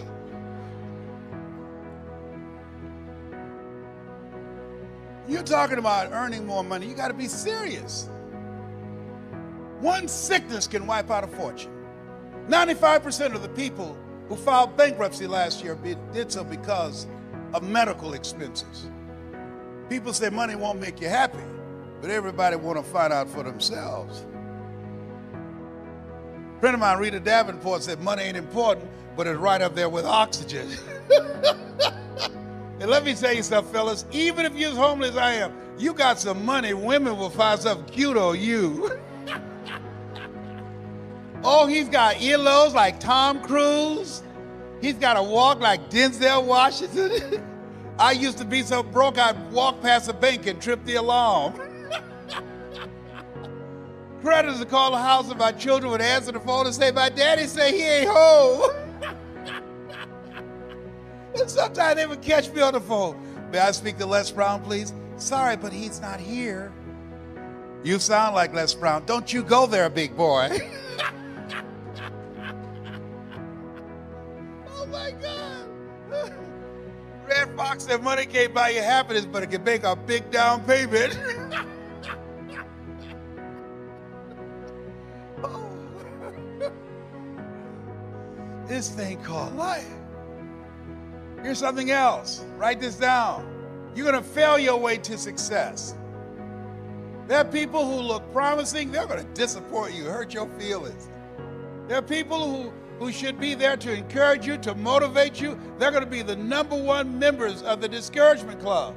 You're talking about earning more money. You got to be serious. One sickness can wipe out a fortune. 95% of the people who filed bankruptcy last year did so because of medical expenses. People say money won't make you happy, but everybody want to find out for themselves. A friend of mine, Rita Davenport, said money ain't important, but it's right up there with oxygen. And let me tell you something, fellas, even if you're as homeless as I am, you got some money, women will find something cute on you. Oh, he's got earlobes like Tom Cruise. He's got a walk like Denzel Washington. I used to be so broke, I'd walk past a bank and trip the alarm. Creditors would call the house and my children would answer the phone and say, my daddy say he ain't home. And sometimes they would catch me on the phone. May I speak to Les Brown, please? Sorry, but he's not here. You sound like Les Brown. Don't you go there, big boy. Oh my God. Red Fox said money can't buy you happiness, but it can make a big down payment. Oh. This thing called life. Here's something else. Write this down. You're going to fail your way to success. There are people who look promising. They're going to disappoint you, hurt your feelings. There are people who should be there to encourage you, to motivate you. They're going to be the #1 members of the discouragement club.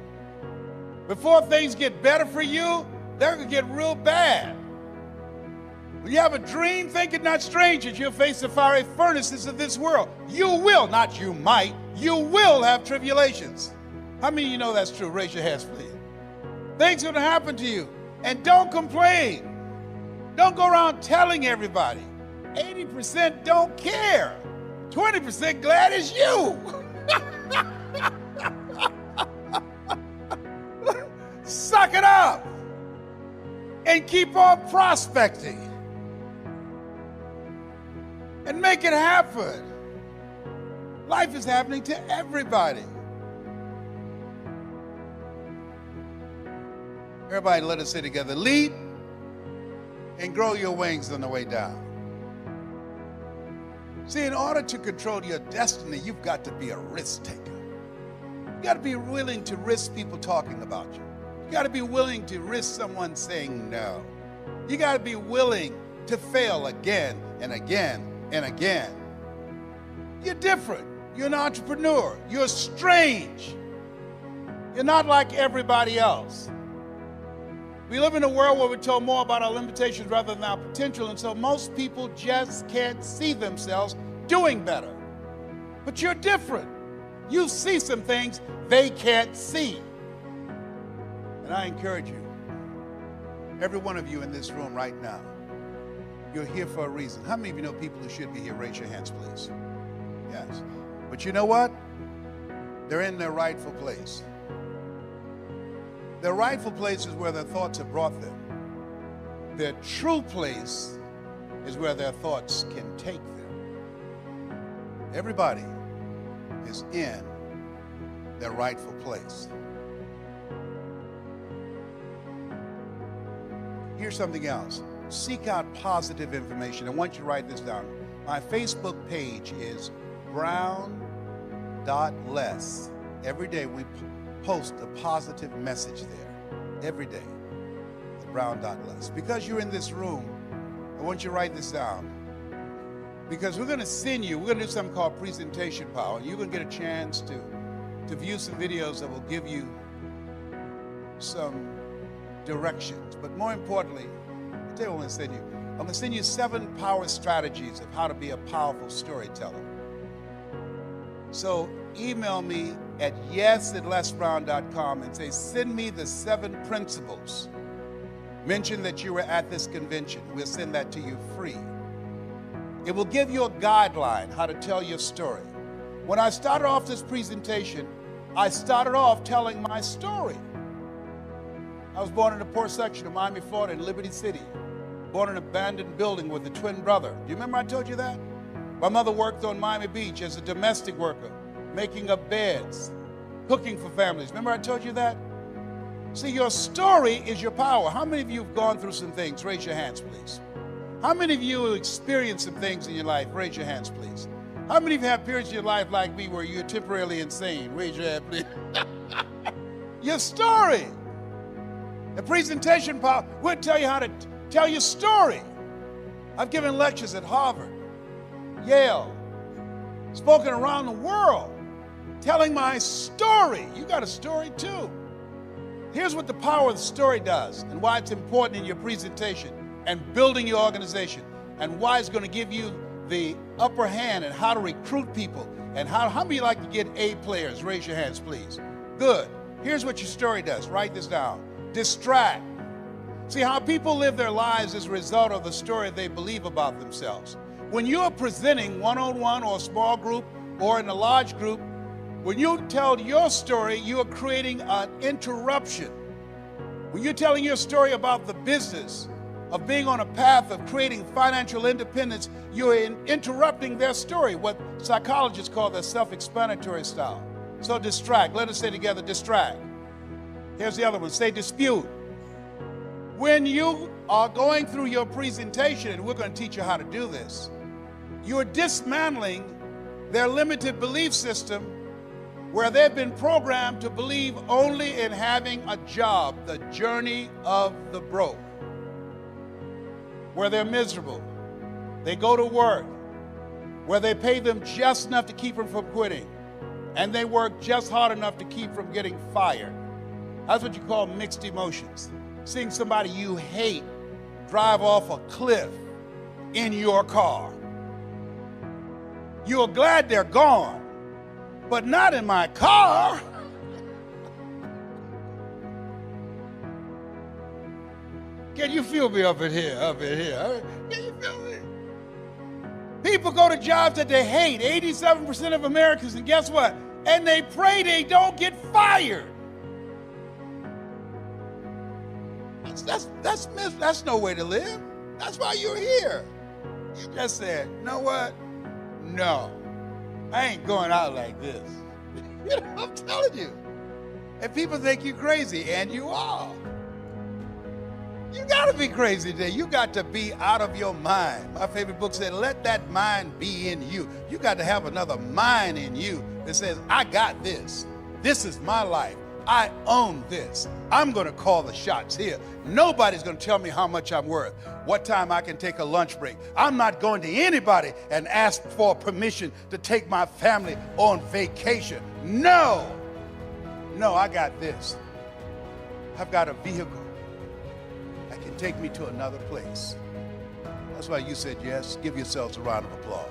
Before things get better for you, they're going to get real bad. When you have a dream, think it not strange that you'll face the fiery furnaces of this world. You will, not you might, you will have tribulations. How many of you know that's true? Raise your hands, please. Things are going to happen to you. And don't complain. Don't go around telling everybody. 80% don't care. 20% glad it's you. Suck it up and keep on prospecting and make it happen. Life is happening to everybody. Everybody, let us say together, leap and grow your wings on the way down. See, in order to control your destiny, you've got to be a risk taker. You got to be willing to risk people talking about you. You got to be willing to risk someone saying no. You got to be willing to fail again and again and again. You're different. You're an entrepreneur. You're strange. You're not like everybody else. We live in a world where we're told more about our limitations rather than our potential, and so most people just can't see themselves doing better. But you're different. You see some things they can't see. And I encourage you, every one of you in this room right now, you're here for a reason. How many of you know people who should be here? Raise your hands, please. Yes. But you know what? They're in their rightful place. Their rightful place is where their thoughts have brought them. Their true place is where their thoughts can take them. Everybody is in their rightful place. Here's something else. Seek out positive information. I want you to write this down. My Facebook page is brown.less. Every day we post a positive message there. Every day. At brown.less. Because you're in this room, I want you to write this down. Because we're going to send you, we're going to do something called presentation power. You're going to get a chance to view some videos that will give you some directions. But more importantly, I'll tell you what I'm going to send you. I'm going to send you 7 power strategies of how to be a powerful storyteller. So email me at yes@lesbrown.com and say, send me the 7 principles. Mention that you were at this convention. We'll send that to you free. It will give you a guideline how to tell your story. When I started off this presentation, I started off telling my story. I was born in the poor section of Miami, Florida, in Liberty City. Born in an abandoned building with a twin brother. Do you remember I told you that? My mother worked on Miami Beach as a domestic worker, making up beds, cooking for families. Remember I told you that? See, your story is your power. How many of you have gone through some things? Raise your hands, please. How many of you have experienced some things in your life? Raise your hands, please. How many of you have periods in your life like me where you're temporarily insane? Raise your hand, please. Your story. The presentation power will tell you how to tell your story. I've given lectures at Harvard, Yale, spoken around the world, telling my story. You got a story too. Here's what the power of the story does and why it's important in your presentation and building your organization and why it's going to give you the upper hand and how to recruit people and how many of you like to get A players? Raise your hands, please. Good. Here's what your story does. Write this down. Distract. See, how people live their lives is a result of the story they believe about themselves. When you are presenting one-on-one or a small group or in a large group, when you tell your story, you are creating an interruption. When you're telling your story about the business of being on a path of creating financial independence, you're interrupting their story, what psychologists call the self-explanatory style. So distract. Let us say together, distract. Here's the other one. Say dispute. When you are going through your presentation, and we're going to teach you how to do this, you're dismantling their limited belief system where they've been programmed to believe only in having a job, the journey of the broke, where they're miserable. They go to work, where they pay them just enough to keep them from quitting, and they work just hard enough to keep from getting fired. That's what you call mixed emotions. Seeing somebody you hate drive off a cliff in your car. You're glad they're gone, but not in my car. Can you feel me up in here, Can you feel me? People go to jobs that they hate, 87% of Americans, and guess what? And they pray they don't get fired. That's no way to live. That's why you're here. You just said, you know what? No, I ain't going out like this. You know, I'm telling you. And people think you crazy, and you are. You gotta be crazy today. You got to be out of your mind. My favorite book said, let that mind be in you. You got to have another mind in you that says, I got this. This is my life. I own this. I'm gonna call the shots here. Nobody's gonna tell me how much I'm worth, what time I can take a lunch break. I'm not going to anybody and ask for permission to take my family on vacation. No, I got this. I've got a vehicle that can take me to another place. That's why you said yes. Give yourselves a round of applause.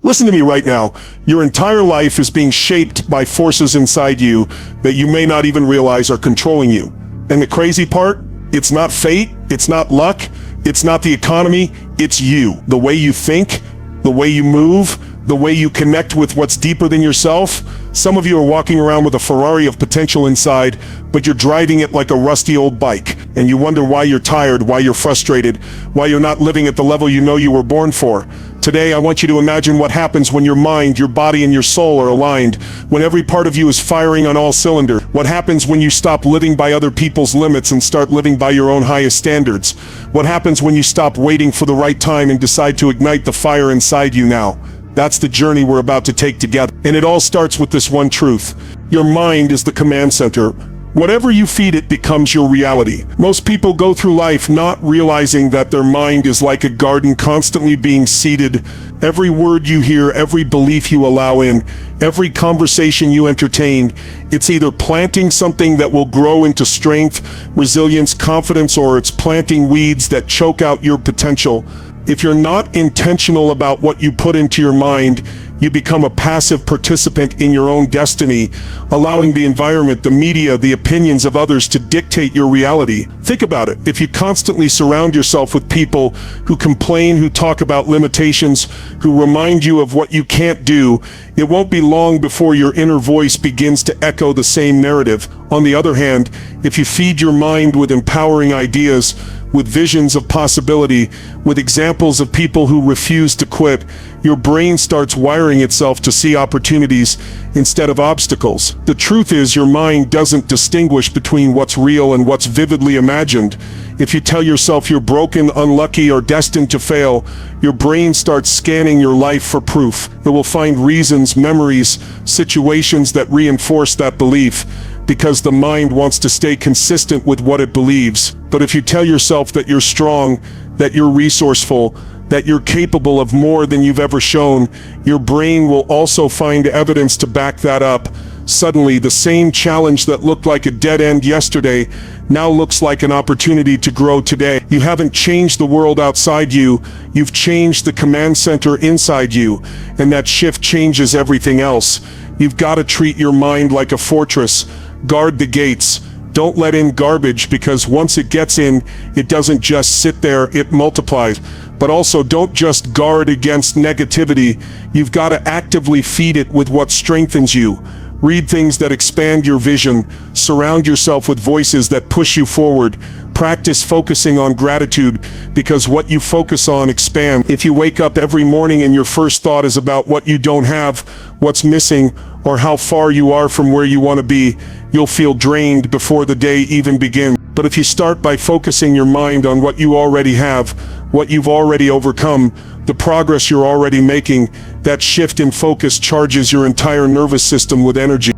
Listen to me right now. Your entire life is being shaped by forces inside you that you may not even realize are controlling you. And the crazy part, it's not fate, it's not luck, it's not the economy, it's you. The way you think, the way you move, the way you connect with what's deeper than yourself. Some of you are walking around with a Ferrari of potential inside, but you're driving it like a rusty old bike. And you wonder why you're tired, why you're frustrated, why you're not living at the level you know you were born for. Today, I want you to imagine what happens when your mind, your body, and your soul are aligned, when every part of you is firing on all cylinders. What happens when you stop living by other people's limits and start living by your own highest standards? What happens when you stop waiting for the right time and decide to ignite the fire inside you now? That's the journey we're about to take together. And it all starts with this one truth. Your mind is the command center. Whatever you feed it becomes your reality. Most people go through life not realizing that their mind is like a garden constantly being seeded. Every word you hear, every belief you allow in, every conversation you entertain, it's either planting something that will grow into strength, resilience, confidence, or it's planting weeds that choke out your potential. If you're not intentional about what you put into your mind, you become a passive participant in your own destiny, allowing the environment, the media, the opinions of others to dictate your reality. Think about it. If you constantly surround yourself with people who complain, who talk about limitations, who remind you of what you can't do, it won't be long before your inner voice begins to echo the same narrative. On the other hand, if you feed your mind with empowering ideas, with visions of possibility, with examples of people who refuse to quit, your brain starts wiring itself to see opportunities instead of obstacles. The truth is, your mind doesn't distinguish between what's real and what's vividly imagined. If you tell yourself you're broken, unlucky, or destined to fail, your brain starts scanning your life for proof. It will find reasons, memories, situations that reinforce that belief, because the mind wants to stay consistent with what it believes. But if you tell yourself that you're strong, that you're resourceful, that you're capable of more than you've ever shown, your brain will also find evidence to back that up. Suddenly, the same challenge that looked like a dead end yesterday now looks like an opportunity to grow today. You haven't changed the world outside you, you've changed the command center inside you, and that shift changes everything else. You've got to treat your mind like a fortress. Guard the gates. Don't let in garbage, because once it gets in, it doesn't just sit there, it multiplies. But also, don't just guard against negativity. You've got to actively feed it with what strengthens you. Read things that expand your vision. Surround yourself with voices that push you forward. Practice focusing on gratitude, because what you focus on expands. If you wake up every morning and your first thought is about what you don't have, what's missing, or how far you are from where you want to be, you'll feel drained before the day even begins. But if you start by focusing your mind on what you already have, what you've already overcome, the progress you're already making, that shift in focus charges your entire nervous system with energy.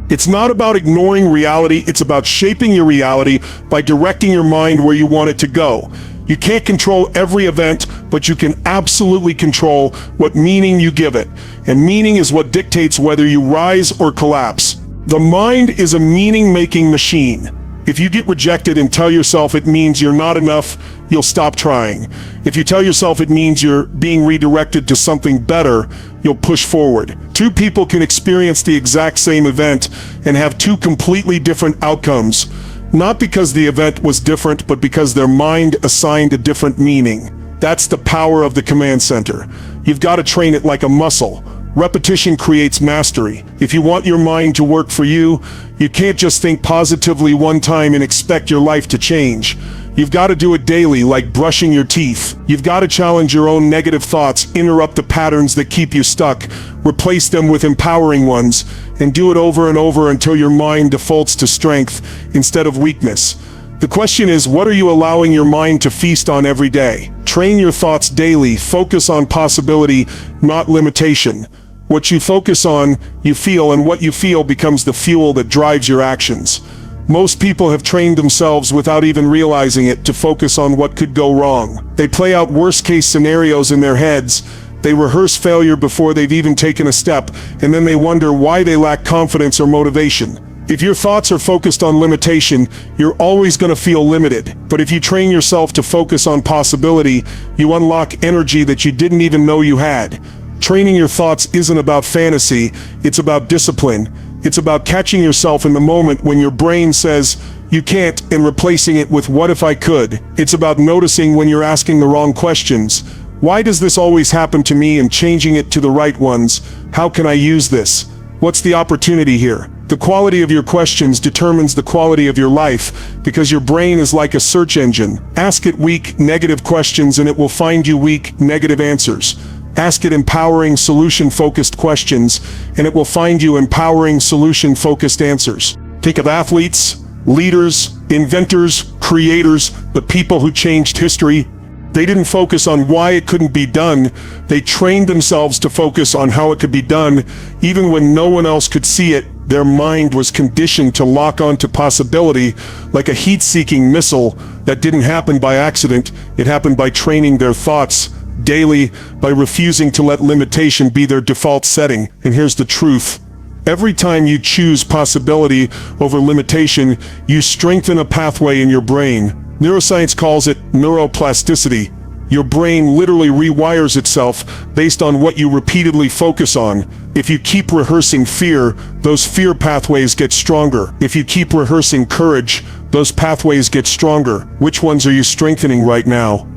It's not about ignoring reality, it's about shaping your reality by directing your mind where you want it to go. You can't control every event, but you can absolutely control what meaning you give it. And meaning is what dictates whether you rise or collapse. The mind is a meaning-making machine. If you get rejected and tell yourself it means you're not enough, you'll stop trying. If you tell yourself it means you're being redirected to something better, you'll push forward. Two people can experience the exact same event and have two completely different outcomes. Not because the event was different, but because their mind assigned a different meaning. That's the power of the command center. You've got to train it like a muscle. Repetition creates mastery. If you want your mind to work for you, you can't just think positively one time and expect your life to change. You've got to do it daily, like brushing your teeth. You've got to challenge your own negative thoughts, interrupt the patterns that keep you stuck, replace them with empowering ones, and do it over and over until your mind defaults to strength instead of weakness. The question is, what are you allowing your mind to feast on every day? Train your thoughts daily. Focus on possibility, not limitation. What you focus on, you feel, and what you feel becomes the fuel that drives your actions. Most people have trained themselves without even realizing it to focus on what could go wrong. They play out worst-case scenarios in their heads. They rehearse failure before they've even taken a step, and then they wonder why they lack confidence or motivation. If your thoughts are focused on limitation, you're always going to feel limited. But if you train yourself to focus on possibility, you unlock energy that you didn't even know you had. Training your thoughts isn't about fantasy, it's about discipline. It's about catching yourself in the moment when your brain says, you can't, and replacing it with what if I could. It's about noticing when you're asking the wrong questions. Why does this always happen to me, and changing it to the right ones? How can I use this? What's the opportunity here? The quality of your questions determines the quality of your life, because your brain is like a search engine. Ask it weak, negative questions and it will find you weak, negative answers. Ask it empowering, solution-focused questions, and it will find you empowering, solution-focused answers. Think of athletes, leaders, inventors, creators, the people who changed history. They didn't focus on why it couldn't be done. They trained themselves to focus on how it could be done. Even when no one else could see it, their mind was conditioned to lock onto possibility like a heat-seeking missile. That didn't happen by accident. It happened by training their thoughts daily, by refusing to let limitation be their default setting. And here's the truth. Every time you choose possibility over limitation, you strengthen a pathway in your brain. Neuroscience calls it neuroplasticity. Your brain literally rewires itself based on what you repeatedly focus on. If you keep rehearsing fear, those fear pathways get stronger. If you keep rehearsing courage, those pathways get stronger. Which ones are you strengthening right now?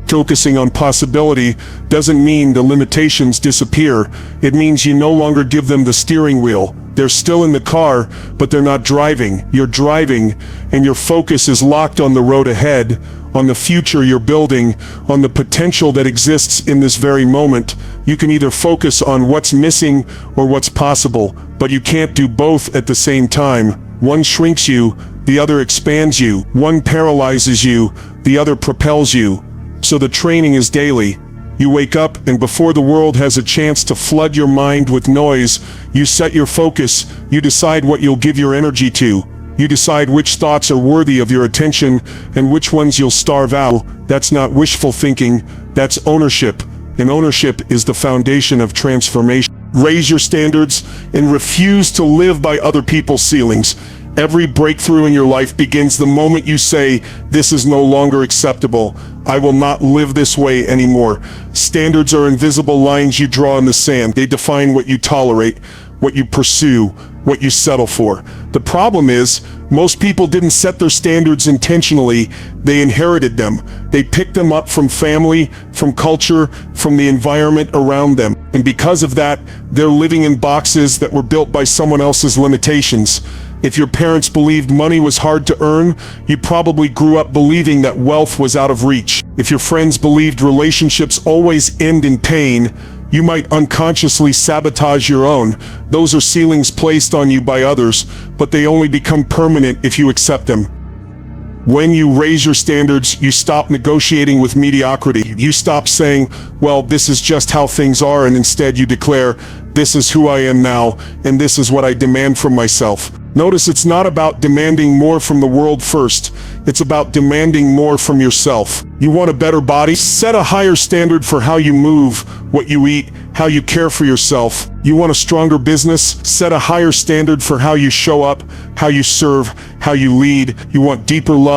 Focusing on possibility doesn't mean the limitations disappear. It means you no longer give them the steering wheel. They're still in the car, but they're not driving. You're driving, and your focus is locked on the road ahead, on the future you're building, on the potential that exists in this very moment. You can either focus on what's missing or what's possible, but you can't do both at the same time. One shrinks you, the other expands you. One paralyzes you, the other propels you. So the training is daily. You wake up, and before the world has a chance to flood your mind with noise, you set your focus. You decide what you'll give your energy to. You decide which thoughts are worthy of your attention and which ones you'll starve out. That's not wishful thinking, that's ownership. And ownership is the foundation of transformation. Raise your standards and refuse to live by other people's ceilings. Every breakthrough in your life begins the moment you say, this is no longer acceptable. I will not live this way anymore. Standards are invisible lines you draw in the sand. They define what you tolerate, what you pursue, what you settle for. The problem is, most people didn't set their standards intentionally. They inherited them. They picked them up from family, from culture, from the environment around them. And because of that, they're living in boxes that were built by someone else's limitations. If your parents believed money was hard to earn, you probably grew up believing that wealth was out of reach. If your friends believed relationships always end in pain, you might unconsciously sabotage your own. Those are ceilings placed on you by others, but they only become permanent if you accept them. When you raise your standards, you stop negotiating with mediocrity. You stop saying, well, this is just how things are, and instead you declare, this is who I am now, and this is what I demand from myself. Notice it's not about demanding more from the world first. It's about demanding more from yourself. You want a better body? Set a higher standard for how you move, what you eat, how you care for yourself. You want a stronger business? Set a higher standard for how you show up, how you serve, how you lead. You want deeper love?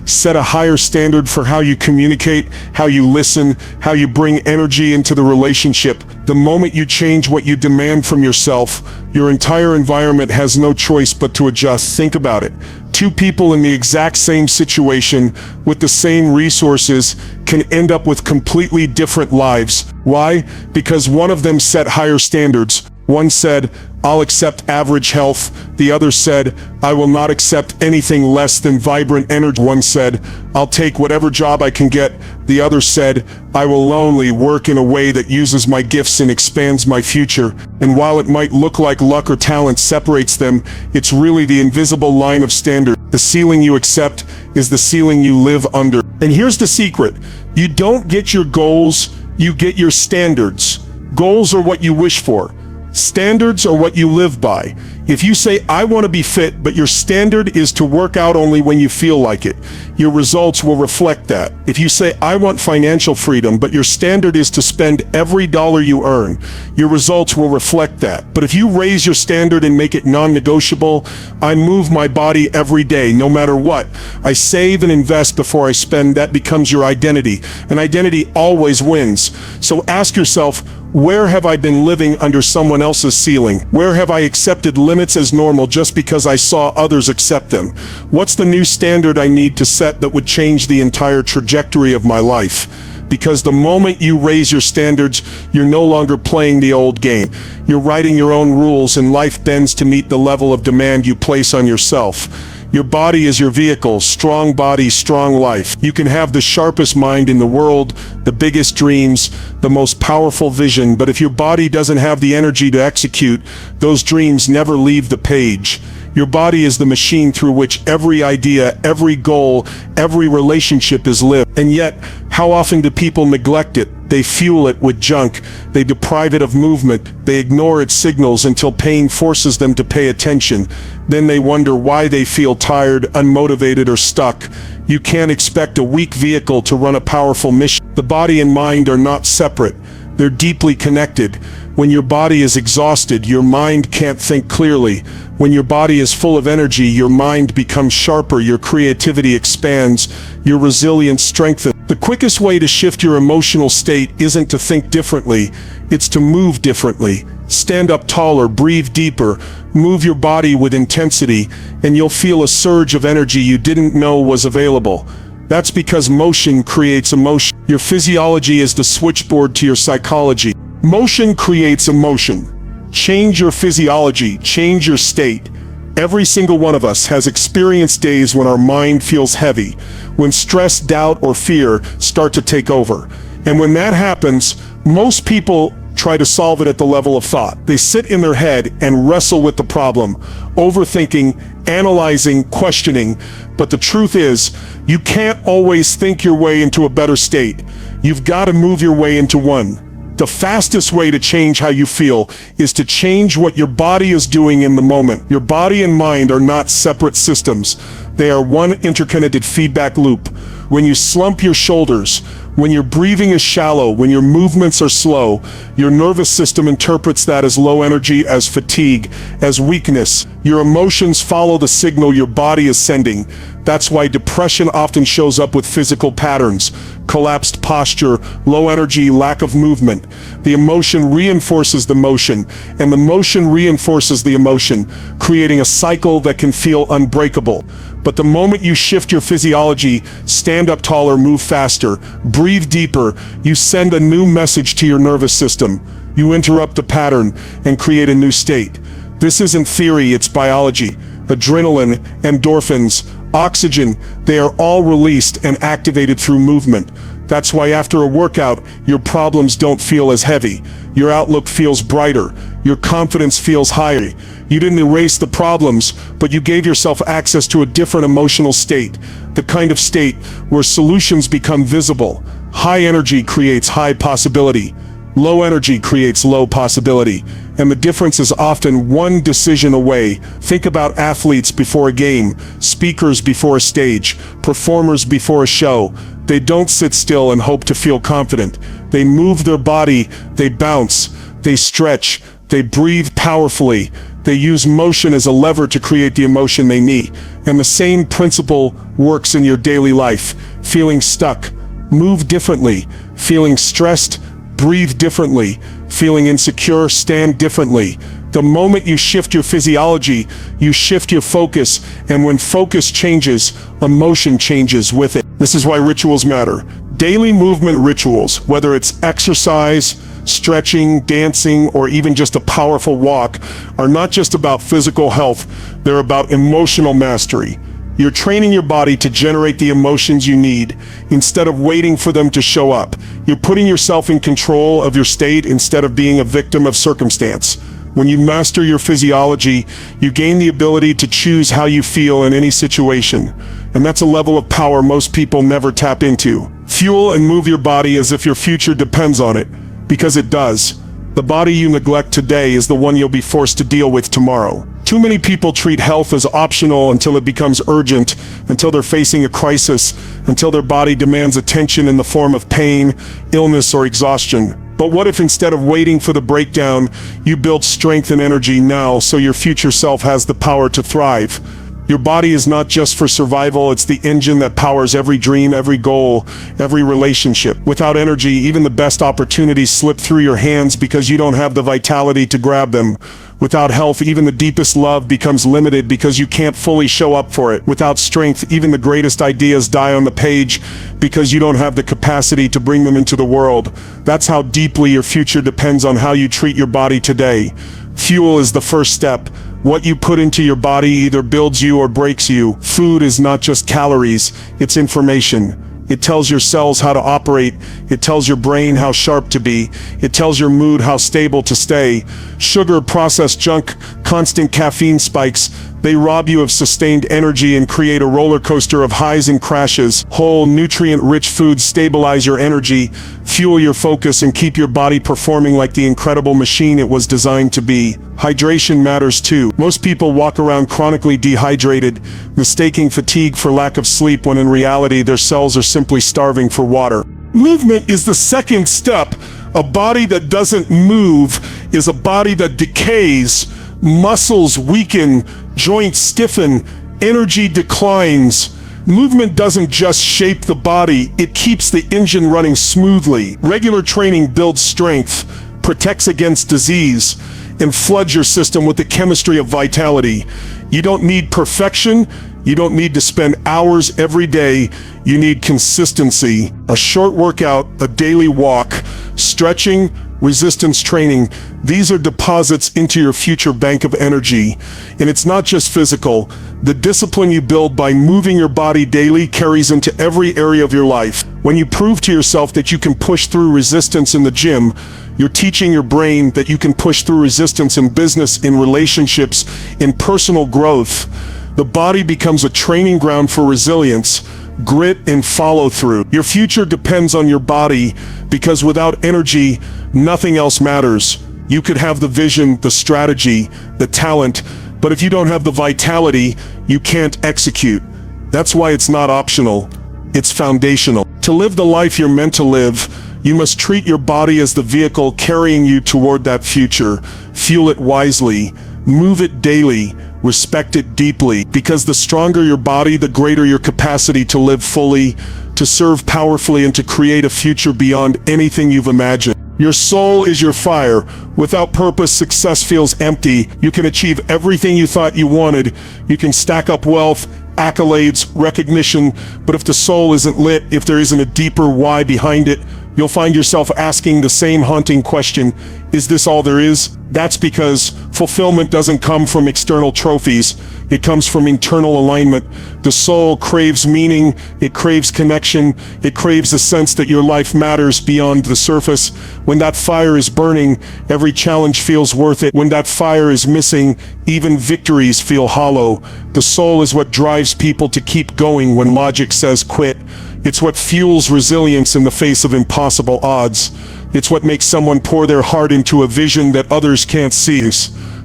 Set a higher standard for how you communicate, how you listen, how you bring energy into the relationship. The moment you change what you demand from yourself, your entire environment has no choice but to adjust. Think about it. Two people in the exact same situation with the same resources can end up with completely different lives. Why? Because one of them set higher standards. One said, I'll accept average health. The other said, I will not accept anything less than vibrant energy. One said, I'll take whatever job I can get. The other said, I will only work in a way that uses my gifts and expands my future. And while it might look like luck or talent separates them, it's really the invisible line of standard. The ceiling you accept is the ceiling you live under. And here's the secret. You don't get your goals, you get your standards. Goals are what you wish for. Standards are what you live by. If you say, I want to be fit, but your standard is to work out only when you feel like it, your results will reflect that. If you say, I want financial freedom, but your standard is to spend every dollar you earn, your results will reflect that. But if you raise your standard and make it non-negotiable, I move my body every day, no matter what. I save and invest before I spend. That becomes your identity. And identity always wins. So ask yourself, where have I been living under someone else's ceiling? Where have I accepted limits as normal just because I saw others accept them? What's the new standard I need to set that would change the entire trajectory of my life? Because the moment you raise your standards, you're no longer playing the old game. You're writing your own rules, and life bends to meet the level of demand you place on yourself. Your body is your vehicle. Strong body, strong life. You can have the sharpest mind in the world, the biggest dreams, the most powerful vision, but if your body doesn't have the energy to execute, those dreams never leave the page. Your body is the machine through which every idea, every goal, every relationship is lived. And yet, how often do people neglect it? They fuel it with junk. They deprive it of movement. They ignore its signals until pain forces them to pay attention. Then they wonder why they feel tired, unmotivated, or stuck. You can't expect a weak vehicle to run a powerful mission. The body and mind are not separate. They're deeply connected. When your body is exhausted, your mind can't think clearly. When your body is full of energy, your mind becomes sharper, your creativity expands, your resilience strengthens. The quickest way to shift your emotional state isn't to think differently, it's to move differently. Stand up taller, breathe deeper, move your body with intensity, and you'll feel a surge of energy you didn't know was available. That's because motion creates emotion. Your physiology is the switchboard to your psychology. Motion creates emotion. Change your physiology, change your state. Every single one of us has experienced days when our mind feels heavy, when stress, doubt, or fear start to take over. And when that happens, most people try to solve it at the level of thought. They sit in their head and wrestle with the problem, overthinking, analyzing, questioning. But the truth is, you can't always think your way into a better state. You've got to move your way into one. The fastest way to change how you feel is to change what your body is doing in the moment. Your body and mind are not separate systems. They are one interconnected feedback loop. When you slump your shoulders, when your breathing is shallow, when your movements are slow, your nervous system interprets that as low energy, as fatigue, as weakness. Your emotions follow the signal your body is sending. That's why depression often shows up with physical patterns: collapsed posture, low energy, lack of movement. The emotion reinforces the motion, and the motion reinforces the emotion, creating a cycle that can feel unbreakable. But the moment you shift your physiology, stand up taller, move faster, breathe deeper, you send a new message to your nervous system. You interrupt the pattern and create a new state. This isn't theory, it's biology. Adrenaline, endorphins, oxygen, they are all released and activated through movement. That's why after a workout, your problems don't feel as heavy. Your outlook feels brighter. Your confidence feels higher. You didn't erase the problems, but you gave yourself access to a different emotional state. The kind of state where solutions become visible. High energy creates high possibility. Low energy creates low possibility. And the difference is often one decision away. Think about athletes before a game, speakers before a stage, performers before a show. They don't sit still and hope to feel confident. They move their body, they bounce, they stretch, they breathe powerfully. They use motion as a lever to create the emotion they need. And the same principle works in your daily life. Feeling stuck, move differently. Feeling stressed, breathe differently. Feeling insecure, stand differently. The moment you shift your physiology, you shift your focus, and when focus changes, emotion changes with it. This is why rituals matter. Daily movement rituals, whether it's exercise, stretching, dancing, or even just a powerful walk, are not just about physical health, they're about emotional mastery. You're training your body to generate the emotions you need instead of waiting for them to show up. You're putting yourself in control of your state instead of being a victim of circumstance. When you master your physiology, you gain the ability to choose how you feel in any situation. And that's a level of power most people never tap into. Fuel and move your body as if your future depends on it, because it does. The body you neglect today is the one you'll be forced to deal with tomorrow. Too many people treat health as optional until it becomes urgent, until they're facing a crisis, until their body demands attention in the form of pain, illness, or exhaustion. But what if instead of waiting for the breakdown, you build strength and energy now so your future self has the power to thrive? Your body is not just for survival, it's the engine that powers every dream, every goal, every relationship. Without energy, even the best opportunities slip through your hands because you don't have the vitality to grab them. Without health, even the deepest love becomes limited because you can't fully show up for it. Without strength, even the greatest ideas die on the page because you don't have the capacity to bring them into the world. That's how deeply your future depends on how you treat your body today. Fuel is the first step. What you put into your body either builds you or breaks you. Food is not just calories, it's information. It tells your cells how to operate. It tells your brain how sharp to be. It tells your mood how stable to stay. Sugar, processed junk, constant caffeine spikes, they rob you of sustained energy and create a roller coaster of highs and crashes. Whole, nutrient-rich foods stabilize your energy, fuel your focus, and keep your body performing like the incredible machine it was designed to be. Hydration matters too. Most people walk around chronically dehydrated, mistaking fatigue for lack of sleep when in reality their cells are simply starving for water. Movement is the second step. A body that doesn't move is a body that decays. Muscles weaken, joints stiffen, energy declines. Movement doesn't just shape the body, it keeps the engine running smoothly. Regular training builds strength, protects against disease, and floods your system with the chemistry of vitality. You don't need perfection. You don't need to spend hours every day. You need consistency. A short workout, a daily walk, stretching, resistance training. These are deposits into your future bank of energy. And it's not just physical. The discipline you build by moving your body daily carries into every area of your life. When you prove to yourself that you can push through resistance in the gym, you're teaching your brain that you can push through resistance in business, in relationships, in personal growth. The body becomes a training ground for resilience, grit, and follow through. Your future depends on your body because without energy, nothing else matters. You could have the vision, the strategy, the talent, but if you don't have the vitality, you can't execute. That's why it's not optional. It's foundational. To live the life you're meant to live, you must treat your body as the vehicle carrying you toward that future. Fuel it wisely, move it daily, respect it deeply, because the stronger your body, the greater your capacity to live fully, to serve powerfully, and to create a future beyond anything you've imagined. Your soul is your fire. Without purpose, success feels empty. You can achieve everything you thought you wanted. You can stack up wealth, accolades, recognition, but if the soul isn't lit, if there isn't a deeper why behind it, you'll find yourself asking the same haunting question, is this all there is? That's because Fulfillment doesn't come from external trophies. It comes from internal alignment. The soul craves meaning. It craves connection. It craves a sense that your life matters beyond the surface. When that fire is burning, every challenge feels worth it. When that fire is missing, even victories feel hollow. The soul is what drives people to keep going when logic says quit. It's what fuels resilience in the face of impossible odds. It's what makes someone pour their heart into a vision that others can't see.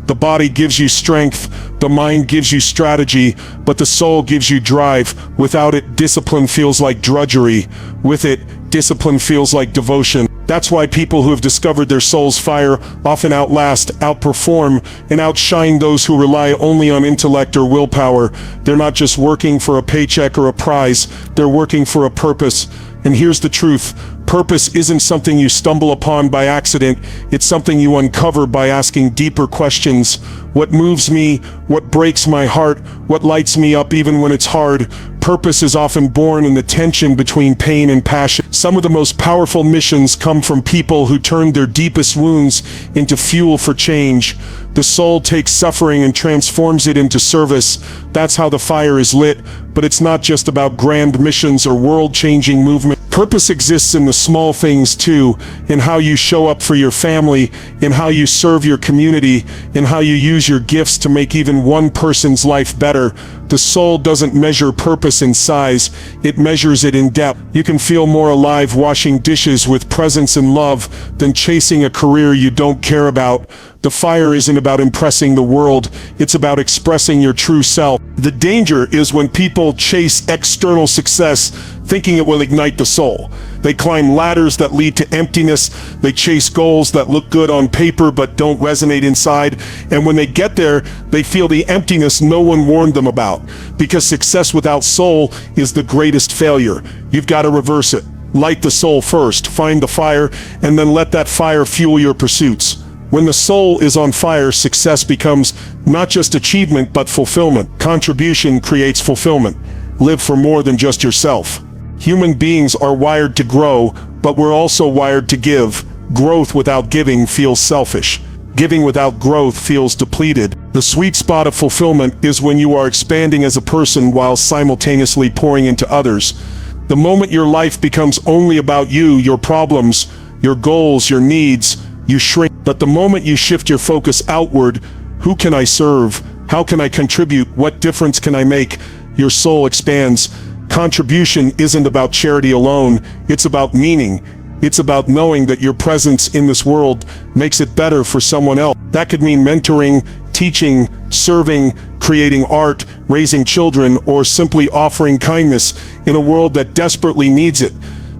The body gives you strength, the mind gives you strategy, but the soul gives you drive. Without it, discipline feels like drudgery. With it, discipline feels like devotion. That's why people who have discovered their soul's fire often outlast, outperform, and outshine those who rely only on intellect or willpower. They're not just working for a paycheck or a prize, they're working for a purpose. And here's the truth. Purpose isn't something you stumble upon by accident. It's something you uncover by asking deeper questions. What moves me? What breaks my heart? What lights me up even when it's hard? Purpose is often born in the tension between pain and passion. Some of the most powerful missions come from people who turned their deepest wounds into fuel for change. The soul takes suffering and transforms it into service. That's how the fire is lit. But it's not just about grand missions or world-changing movement. Purpose exists in the small things too, in how you show up for your family, in how you serve your community, in how you use your gifts to make even one person's life better. The soul doesn't measure purpose in size, it measures it in depth. You can feel more alive washing dishes with presence and love than chasing a career you don't care about. The fire isn't about impressing the world, it's about expressing your true self. The danger is when people chase external success thinking it will ignite the soul. They climb ladders that lead to emptiness, they chase goals that look good on paper but don't resonate inside, and when they get there, they feel the emptiness no one warned them about. Because success without soul is the greatest failure. You've got to reverse it. Light the soul first, find the fire, and then let that fire fuel your pursuits. When the soul is on fire, success becomes not just achievement, but fulfillment. Contribution creates fulfillment. Live for more than just yourself. Human beings are wired to grow, but we're also wired to give. Growth without giving feels selfish. Giving without growth feels depleted. The sweet spot of fulfillment is when you are expanding as a person while simultaneously pouring into others. The moment your life becomes only about you, your problems, your goals, your needs, you shrink. But the moment you shift your focus outward, who can I serve? How can I contribute? What difference can I make? Your soul expands. Contribution isn't about charity alone, it's about meaning. It's about knowing that your presence in this world makes it better for someone else. That could mean mentoring, teaching, serving, creating art, raising children, or simply offering kindness in a world that desperately needs it.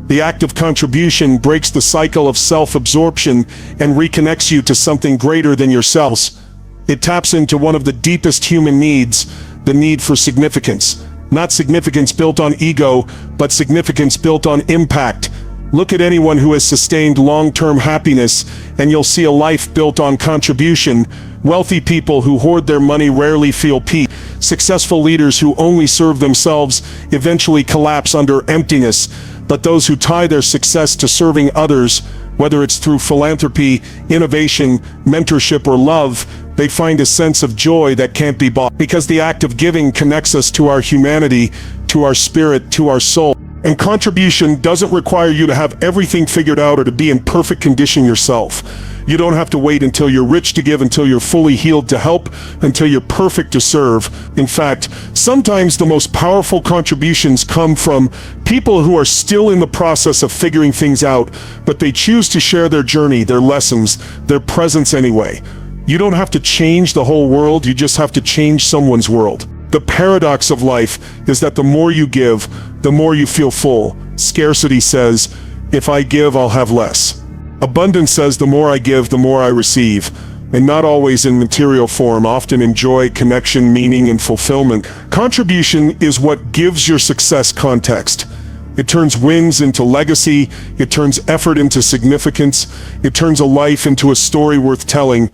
The act of contribution breaks the cycle of self-absorption and reconnects you to something greater than yourselves. It taps into one of the deepest human needs, the need for significance. Not significance built on ego, but significance built on impact. Look at anyone who has sustained long-term happiness, and you'll see a life built on contribution. Wealthy people who hoard their money rarely feel peace. Successful leaders who only serve themselves eventually collapse under emptiness. But those who tie their success to serving others, whether it's through philanthropy, innovation, mentorship, or love, they find a sense of joy that can't be bought. Because the act of giving connects us to our humanity, to our spirit, to our soul. And contribution doesn't require you to have everything figured out or to be in perfect condition yourself. You don't have to wait until you're rich to give, until you're fully healed to help, until you're perfect to serve. In fact, sometimes the most powerful contributions come from people who are still in the process of figuring things out, but they choose to share their journey, their lessons, their presence anyway. You don't have to change the whole world, you just have to change someone's world. The paradox of life is that the more you give, the more you feel full. Scarcity says, if I give, I'll have less. Abundance says, the more I give, the more I receive. And not always in material form, often in joy, connection, meaning, and fulfillment. Contribution is what gives your success context. It turns wins into legacy, it turns effort into significance, it turns a life into a story worth telling.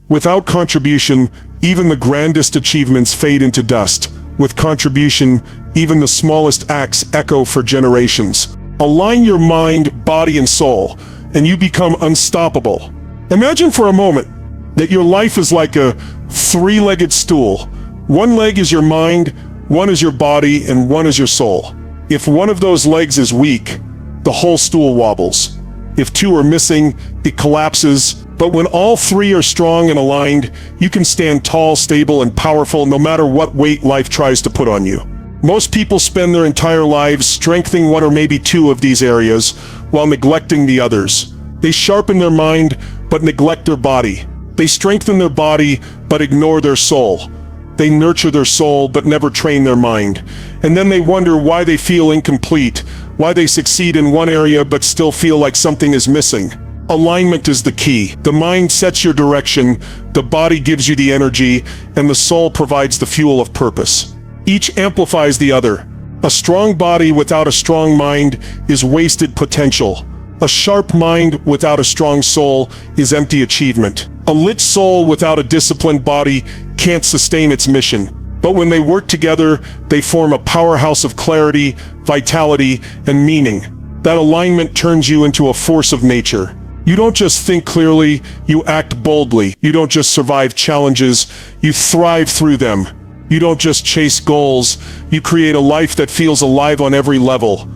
Without contribution, even the grandest achievements fade into dust. With contribution, even the smallest acts echo for generations. Align your mind, body, and soul, and you become unstoppable. Imagine for a moment, That your life is like a three-legged stool. One leg is your mind, one is your body, and one is your soul. If one of those legs is weak, the whole stool wobbles. If two are missing, it collapses. But when all three are strong and aligned, you can stand tall, stable, and powerful no matter what weight life tries to put on you. Most people spend their entire lives strengthening one or maybe two of these areas while neglecting the others. They sharpen their mind, but neglect their body. They strengthen their body, but ignore their soul. They nurture their soul, but never train their mind. And then they wonder why they feel incomplete, why they succeed in one area but still feel like something is missing. Alignment is the key. The mind sets your direction, the body gives you the energy, and the soul provides the fuel of purpose. Each amplifies the other. A strong body without a strong mind is wasted potential. A sharp mind without a strong soul is empty achievement. A lit soul without a disciplined body can't sustain its mission. But when they work together, they form a powerhouse of clarity, vitality, and meaning. That alignment turns you into a force of nature. You don't just think clearly, you act boldly. You don't just survive challenges, you thrive through them. You don't just chase goals, you create a life that feels alive on every level.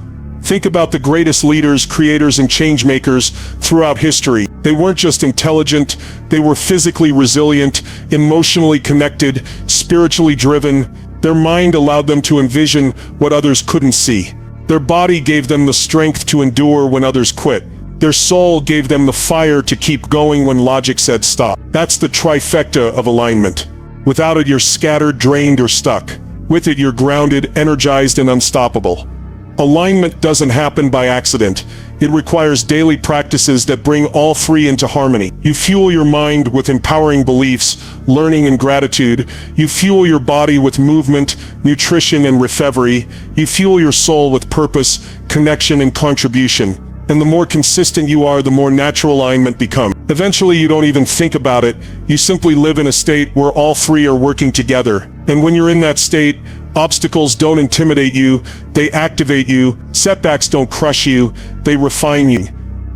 Think about the greatest leaders, creators, and change makers throughout history. They weren't just intelligent, they were physically resilient, emotionally connected, spiritually driven. Their mind allowed them to envision what others couldn't see. Their body gave them the strength to endure when others quit. Their soul gave them the fire to keep going when logic said stop. That's the trifecta of alignment. Without it, you're scattered, drained, or stuck. With it, you're grounded, energized, and unstoppable. Alignment doesn't happen by accident. It requires daily practices that bring all three into harmony. You fuel your mind with empowering beliefs, learning, and gratitude. You fuel your body with movement, nutrition, and reverie. You fuel your soul with purpose, connection, and contribution. And the more consistent you are, the more natural alignment becomes. Eventually, you don't even think about it. You simply live in a state where all three are working together. And when you're in that state, obstacles don't intimidate you, they activate you. Setbacks don't crush you, they refine you.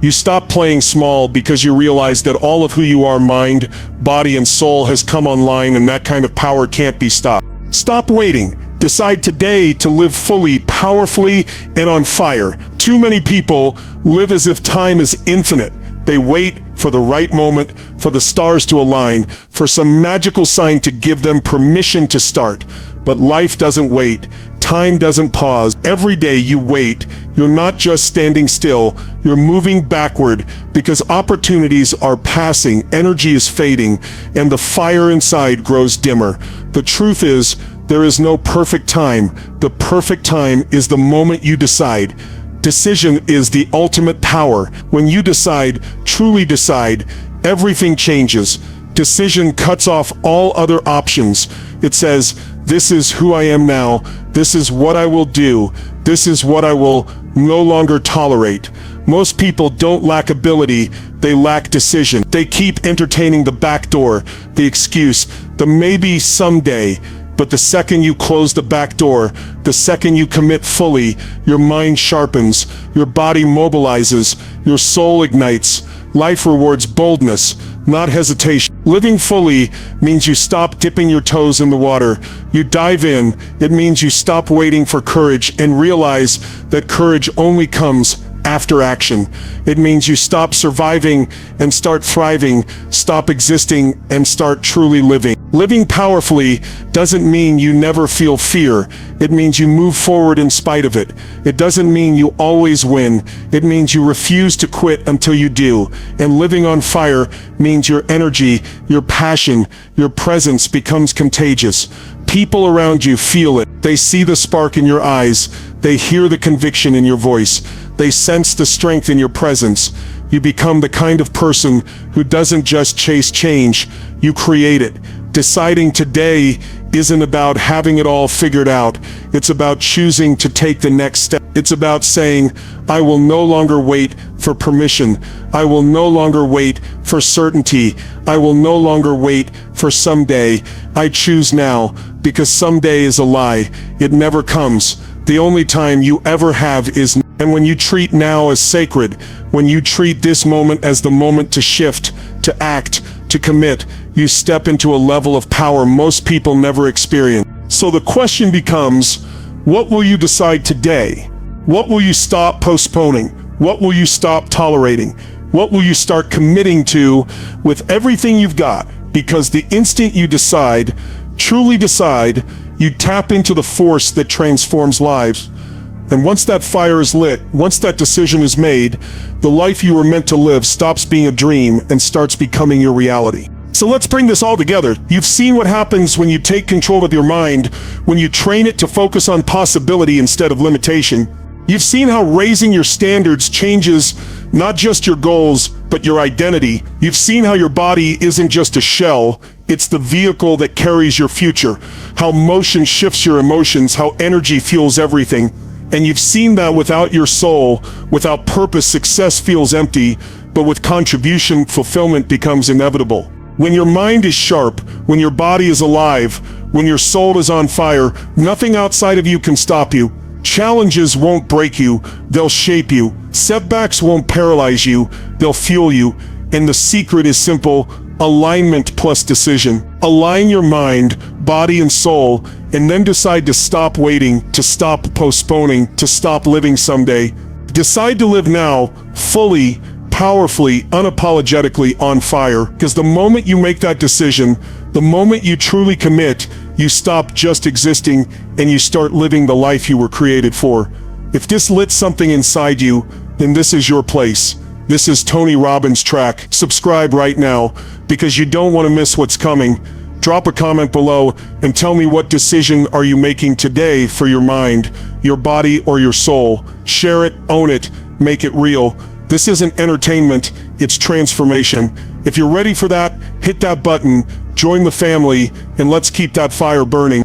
You stop playing small because you realize that all of who you are, mind, body, and soul, has come online, and that kind of power can't be stopped. Stop waiting. Decide today to live fully, powerfully, and on fire. Too many people live as if time is infinite. They wait for the right moment, for the stars to align, for some magical sign to give them permission to start. But life doesn't wait. Time doesn't pause. Every day you wait, you're not just standing still, you're moving backward, because opportunities are passing, energy is fading, and the fire inside grows dimmer. The truth is, there is no perfect time. The perfect time is the moment you decide. Decision is the ultimate power. When you decide, truly decide, everything changes. Decision cuts off all other options. It says, this is who I am now. This is what I will do. This is what I will no longer tolerate. Most people don't lack ability, they lack decision. They keep entertaining the back door, the excuse, the maybe someday. But the second you close the back door, the second you commit fully, your mind sharpens, your body mobilizes, your soul ignites. Life rewards boldness, not hesitation. Living fully means you stop dipping your toes in the water. You dive in. It means you stop waiting for courage and realize that courage only comes after action. It means you stop surviving and start thriving, stop existing and start truly living. Living powerfully doesn't mean you never feel fear. It means you move forward in spite of it. It doesn't mean you always win. It means you refuse to quit until you do. And living on fire means your energy, your passion, your presence becomes contagious. People around you feel it. They see the spark in your eyes. They hear the conviction in your voice. They sense the strength in your presence. You become the kind of person who doesn't just chase change, you create it. Deciding today isn't about having it all figured out. It's about choosing to take the next step. It's about saying, I will no longer wait for permission. I will no longer wait for certainty. I will no longer wait for someday. I choose now, because someday is a lie. It never comes. The only time you ever have is now. And when you treat now as sacred, when you treat this moment as the moment to shift, to act, to commit, you step into a level of power most people never experience. So the question becomes, what will you decide today? What will you stop postponing? What will you stop tolerating? What will you start committing to with everything you've got? Because the instant you decide, truly decide, you tap into the force that transforms lives. And once that fire is lit, once that decision is made, the life you were meant to live stops being a dream and starts becoming your reality. So let's bring this all together. You've seen what happens when you take control of your mind, when you train it to focus on possibility instead of limitation. You've seen how raising your standards changes not just your goals, but your identity. You've seen how your body isn't just a shell, it's the vehicle that carries your future. How motion shifts your emotions, how energy fuels everything. And you've seen that without your soul, without purpose, success feels empty, but with contribution, fulfillment becomes inevitable. When your mind is sharp, when your body is alive, when your soul is on fire, nothing outside of you can stop you. Challenges won't break you, they'll shape you. Setbacks won't paralyze you, they'll fuel you. And the secret is simple: alignment plus decision. Align your mind, body, and soul, and then decide to stop waiting, to stop postponing, to stop living someday. Decide to live now, fully, powerfully, unapologetically on fire. Because the moment you make that decision, the moment you truly commit, you stop just existing and you start living the life you were created for. If this lit something inside you, then this is your place. This is Tony Robbins' track. Subscribe right now because you don't want to miss what's coming. Drop a comment below and tell me, what decision are you making today for your mind, your body, or your soul? Share it, own it, make it real. This isn't entertainment, it's transformation. If you're ready for that, hit that button, join the family, and let's keep that fire burning.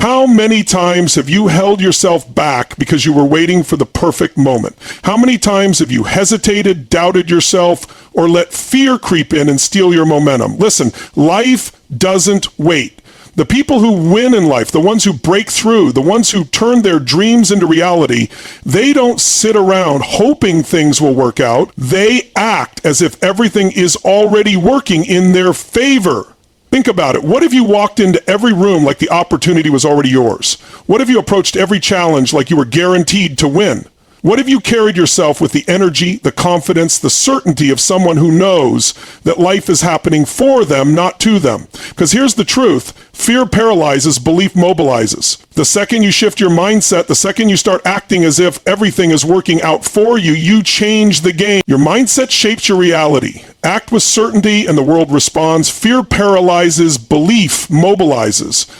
How many times have you held yourself back because you were waiting for the perfect moment? How many times have you hesitated, doubted yourself, or let fear creep in and steal your momentum? Listen, life doesn't wait. The people who win in life, the ones who break through, the ones who turn their dreams into reality, they don't sit around hoping things will work out. They act as if everything is already working in their favor. Think about it. What if you walked into every room like the opportunity was already yours? What if you approached every challenge like you were guaranteed to win? What if you carried yourself with the energy, the confidence, the certainty of someone who knows that life is happening for them, not to them? Because here's the truth. Fear paralyzes, belief mobilizes. The second you shift your mindset, the second you start acting as if everything is working out for you, you change the game. Your mindset shapes your reality. Act with certainty and the world responds. Fear paralyzes, belief mobilizes.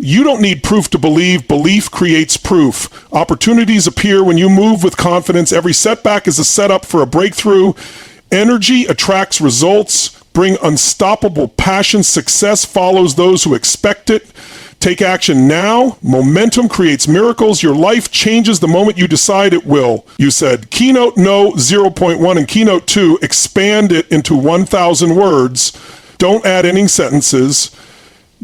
You don't need proof to believe. Belief creates proof. Opportunities appear when you move with confidence. Every setback is a setup for a breakthrough. Energy attracts results. Bring unstoppable passion. Success follows those who expect it. Take action now. Momentum creates miracles. Your life changes the moment you decide it will. You said Keynote No 0.1 and Keynote 2, expand it into 1,000 words. Don't add any sentences.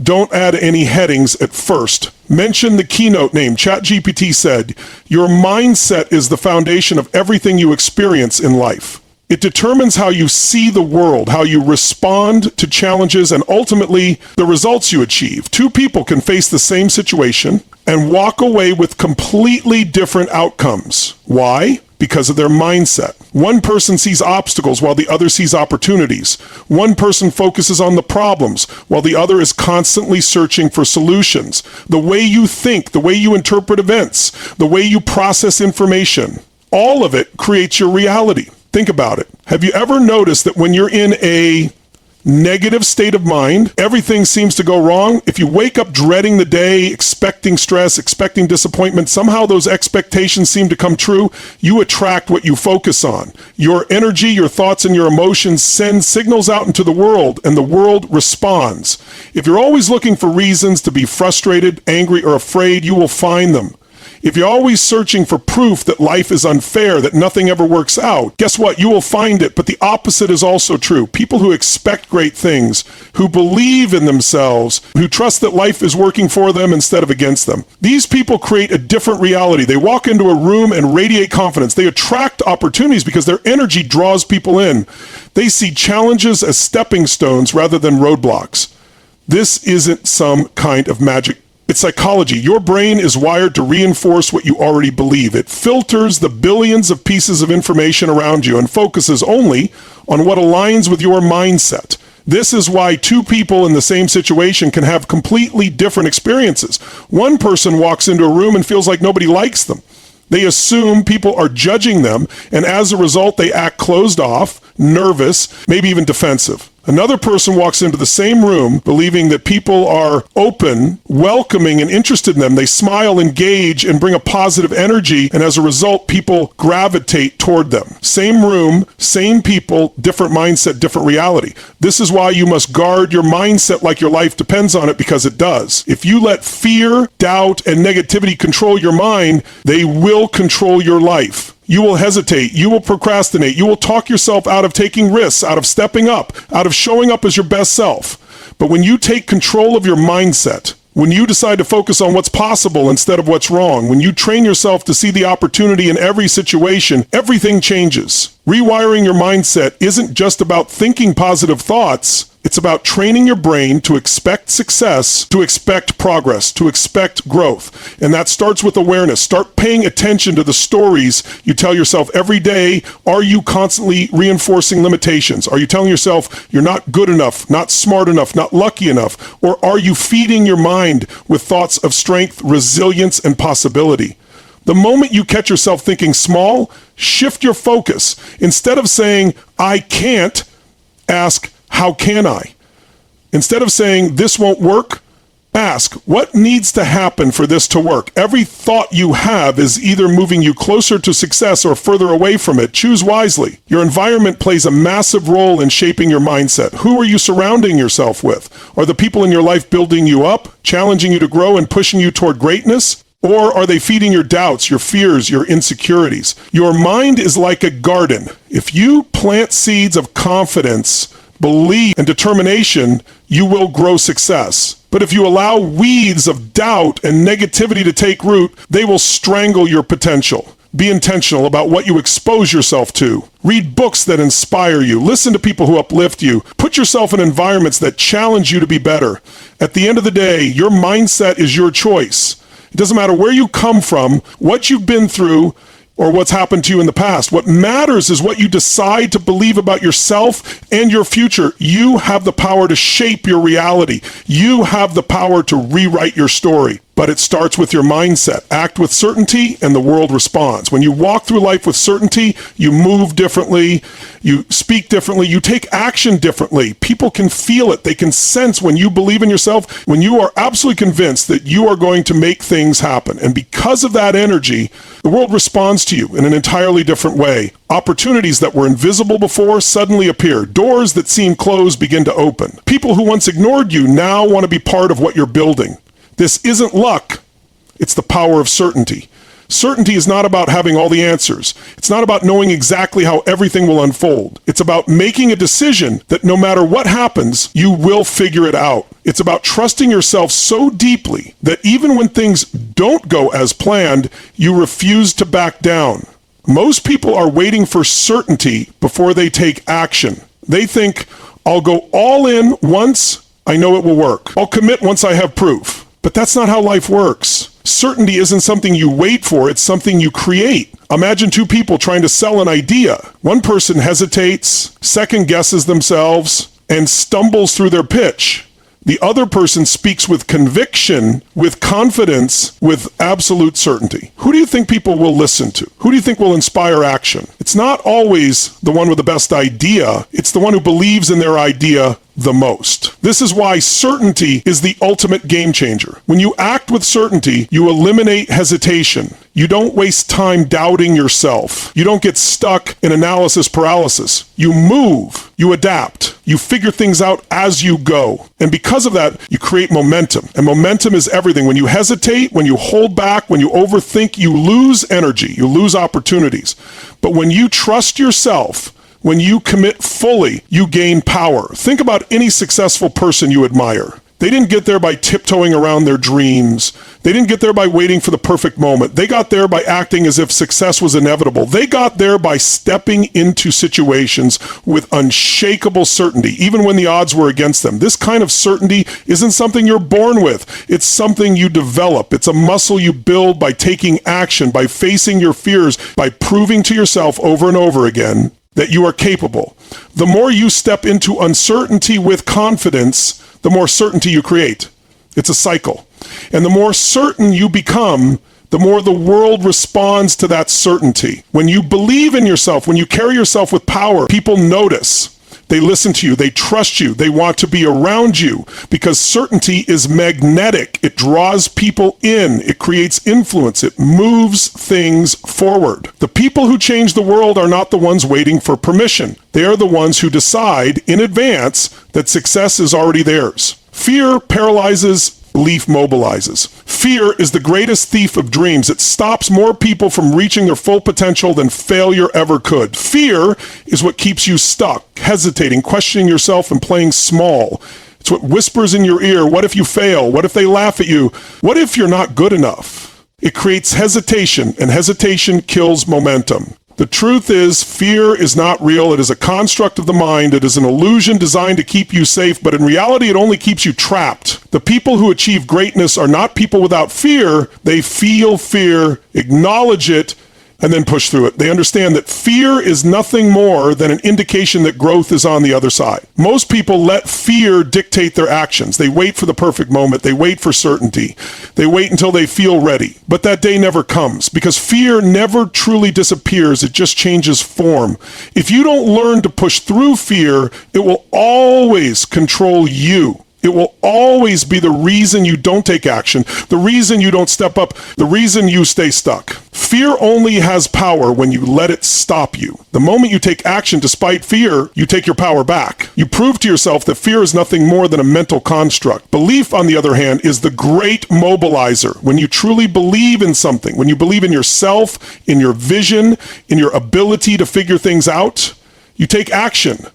Don't add any headings at first. Mention the keynote name. ChatGPT said, your mindset is the foundation of everything you experience in life. It determines how you see the world, how you respond to challenges, and ultimately the results you achieve. Two people can face the same situation and walk away with completely different outcomes. Why? Because of their mindset. One person sees obstacles while the other sees opportunities. One person focuses on the problems while the other is constantly searching for solutions. The way you think, the way you interpret events, the way you process information, all of it creates your reality. Think about it. Have you ever noticed that when you're in a negative state of mind, everything seems to go wrong? If you wake up dreading the day, expecting stress, expecting disappointment, somehow those expectations seem to come true. You attract what you focus on. Your energy, your thoughts, and your emotions send signals out into the world, and the world responds. If you're always looking for reasons to be frustrated, angry, or afraid, you will find them. If you're always searching for proof that life is unfair, that nothing ever works out, guess what? You will find it, but the opposite is also true. People who expect great things, who believe in themselves, who trust that life is working for them instead of against them. These people create a different reality. They walk into a room and radiate confidence. They attract opportunities because their energy draws people in. They see challenges as stepping stones rather than roadblocks. This isn't some kind of magic. It's psychology. Your brain is wired to reinforce what you already believe. It filters the billions of pieces of information around you and focuses only on what aligns with your mindset. This is why two people in the same situation can have completely different experiences. One person walks into a room and feels like nobody likes them. They assume people are judging them, and as a result, they act closed off, nervous, maybe even defensive. Another person walks into the same room believing that people are open, welcoming, and interested in them. They smile, engage, and bring a positive energy, and as a result, people gravitate toward them. Same room, same people, different mindset, different reality. This is why you must guard your mindset like your life depends on it, because it does. If you let fear, doubt, and negativity control your mind, they will control your life. You will hesitate, you will procrastinate, you will talk yourself out of taking risks, out of stepping up, out of showing up as your best self. But when you take control of your mindset, when you decide to focus on what's possible instead of what's wrong, when you train yourself to see the opportunity in every situation, everything changes. Rewiring your mindset isn't just about thinking positive thoughts. It's about training your brain to expect success, to expect progress, to expect growth. And that starts with awareness. Start paying attention to the stories you tell yourself every day. Are you constantly reinforcing limitations? Are you telling yourself you're not good enough, not smart enough, not lucky enough? Or are you feeding your mind with thoughts of strength, resilience, and possibility? The moment you catch yourself thinking small, shift your focus. Instead of saying, I can't, ask, how can I? Instead of saying, this won't work, ask, what needs to happen for this to work? Every thought you have is either moving you closer to success or further away from it. Choose wisely. Your environment plays a massive role in shaping your mindset. Who are you surrounding yourself with? Are the people in your life building you up, challenging you to grow, and pushing you toward greatness? Or are they feeding your doubts, your fears, your insecurities? Your mind is like a garden. If you plant seeds of confidence, belief, and determination, you will grow success. But if you allow weeds of doubt and negativity to take root, they will strangle your potential. Be intentional about what you expose yourself to. Read books that inspire you. Listen to people who uplift you. Put yourself in environments that challenge you to be better. At the end of the day, your mindset is your choice. It doesn't matter where you come from, what you've been through, or what's happened to you in the past. What matters is what you decide to believe about yourself and your future. You have the power to shape your reality. You have the power to rewrite your story. But it starts with your mindset. Act with certainty and the world responds. When you walk through life with certainty, you move differently, you speak differently, you take action differently. People can feel it. They can sense when you believe in yourself, when you are absolutely convinced that you are going to make things happen. And because of that energy, the world responds to you in an entirely different way. Opportunities that were invisible before suddenly appear. Doors that seemed closed begin to open. People who once ignored you now want to be part of what you're building. This isn't luck, it's the power of certainty. Certainty is not about having all the answers. It's not about knowing exactly how everything will unfold. It's about making a decision that no matter what happens, you will figure it out. It's about trusting yourself so deeply that even when things don't go as planned, you refuse to back down. Most people are waiting for certainty before they take action. They think, I'll go all in once I know it will work. I'll commit once I have proof. But that's not how life works. Certainty isn't something you wait for, it's something you create. Imagine two people trying to sell an idea. One person hesitates, second guesses themselves, and stumbles through their pitch. The other person speaks with conviction, with confidence, with absolute certainty. Who do you think people will listen to? Who do you think will inspire action? It's not always the one with the best idea. It's the one who believes in their idea the most. This is why certainty is the ultimate game changer. When you act with certainty, you eliminate hesitation. You don't waste time doubting yourself. You don't get stuck in analysis paralysis. You move, you adapt, you figure things out as you go. And because of that, you create momentum. And momentum is everything. When you hesitate, when you hold back, when you overthink, you lose energy, you lose opportunities. But when you trust yourself, when you commit fully, you gain power. Think about any successful person you admire. They didn't get there by tiptoeing around their dreams. They didn't get there by waiting for the perfect moment. They got there by acting as if success was inevitable. They got there by stepping into situations with unshakable certainty, even when the odds were against them. This kind of certainty isn't something you're born with. It's something you develop. It's a muscle you build by taking action, by facing your fears, by proving to yourself over and over again that you are capable. The more you step into uncertainty with confidence, the more certainty you create. It's a cycle. And the more certain you become, the more the world responds to that certainty. When you believe in yourself, when you carry yourself with power, people notice. They listen to you. They trust you. They want to be around you because certainty is magnetic. It draws people in. It creates influence. It moves things forward. The people who change the world are not the ones waiting for permission. They are the ones who decide in advance that success is already theirs. Fear paralyzes. Belief mobilizes. Fear is the greatest thief of dreams. It stops more people from reaching their full potential than failure ever could. Fear is what keeps you stuck, hesitating, questioning yourself, and playing small. It's what whispers in your ear, what if you fail? What if they laugh at you? What if you're not good enough? It creates hesitation, and hesitation kills momentum. The truth is, fear is not real. It is a construct of the mind. It is an illusion designed to keep you safe, but in reality, it only keeps you trapped. The people who achieve greatness are not people without fear. They feel fear, acknowledge it, and then push through it. They understand that fear is nothing more than an indication that growth is on the other side. Most people let fear dictate their actions. They wait for the perfect moment. They wait for certainty. They wait until they feel ready. But that day never comes because fear never truly disappears. It just changes form. If you don't learn to push through fear, it will always control you. It will always be the reason you don't take action, the reason you don't step up, the reason you stay stuck. Fear only has power when you let it stop you. The moment you take action despite fear, you take your power back. You prove to yourself that fear is nothing more than a mental construct. Belief, on the other hand, is the great mobilizer. When you truly believe in something, when you believe in yourself, in your vision, in your ability to figure things out, you take action.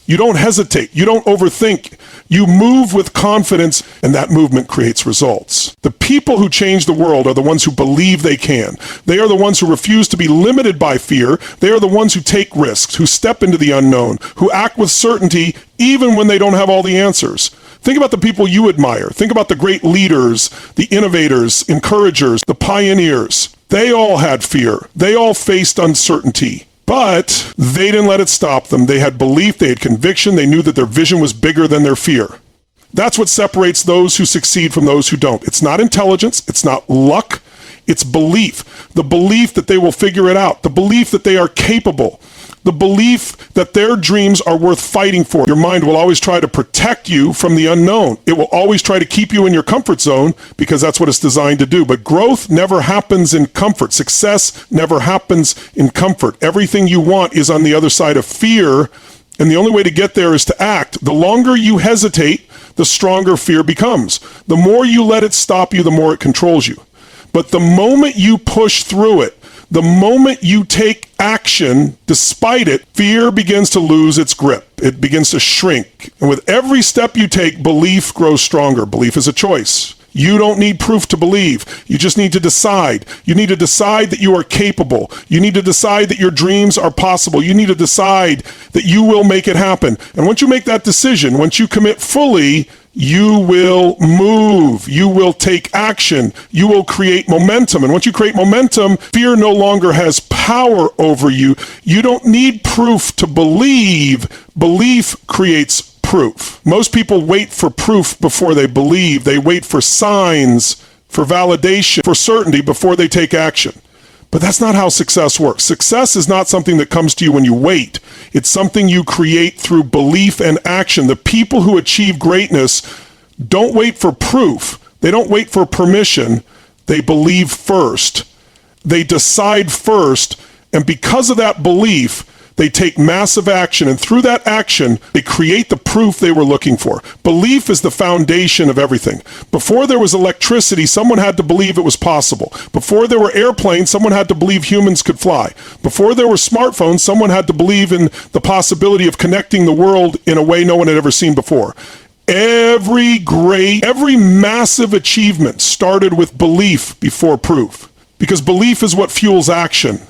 You don't hesitate. You don't overthink. You move with confidence, and that movement creates results. The people who change the world are the ones who believe they can. They are the ones who refuse to be limited by fear. They are the ones who take risks, who step into the unknown, who act with certainty even when they don't have all the answers. Think about the people you admire. Think about the great leaders, the innovators, encouragers, the pioneers. They all had fear. They all faced uncertainty. But they didn't let it stop them. They had belief, they had conviction, they knew that their vision was bigger than their fear. That's what separates those who succeed from those who don't. It's not intelligence, it's not luck, it's belief. The belief that they will figure it out, the belief that they are capable, the belief that their dreams are worth fighting for. Your mind will always try to protect you from the unknown. It will always try to keep you in your comfort zone because that's what it's designed to do. But growth never happens in comfort. Success never happens in comfort. Everything you want is on the other side of fear, and the only way to get there is to act. The longer you hesitate, the stronger fear becomes. The more you let it stop you, the more it controls you. But the moment you push through it, the moment you take action, despite it, fear begins to lose its grip. It begins to shrink. And with every step you take, belief grows stronger. Belief is a choice. You don't need proof to believe. You just need to decide. You need to decide that you are capable. You need to decide that your dreams are possible. You need to decide that you will make it happen. And once you make that decision, once you commit fully, you will move. You will take action. You will create momentum. And once you create momentum, fear no longer has power over you. You don't need proof to believe. Belief creates proof. Most people wait for proof before they believe. They wait for signs, for validation, for certainty before they take action. But that's not how success works. Success is not something that comes to you when you wait. It's something you create through belief and action. The people who achieve greatness don't wait for proof. They don't wait for permission. They believe first. They decide first. And because of that belief, they take massive action. And through that action, they create the proof they were looking for. Belief is the foundation of everything. Before there was electricity, someone had to believe it was possible. Before there were airplanes, someone had to believe humans could fly. Before there were smartphones, someone had to believe in the possibility of connecting the world in a way no one had ever seen before. Every massive achievement started with belief before proof. Because belief is what fuels action.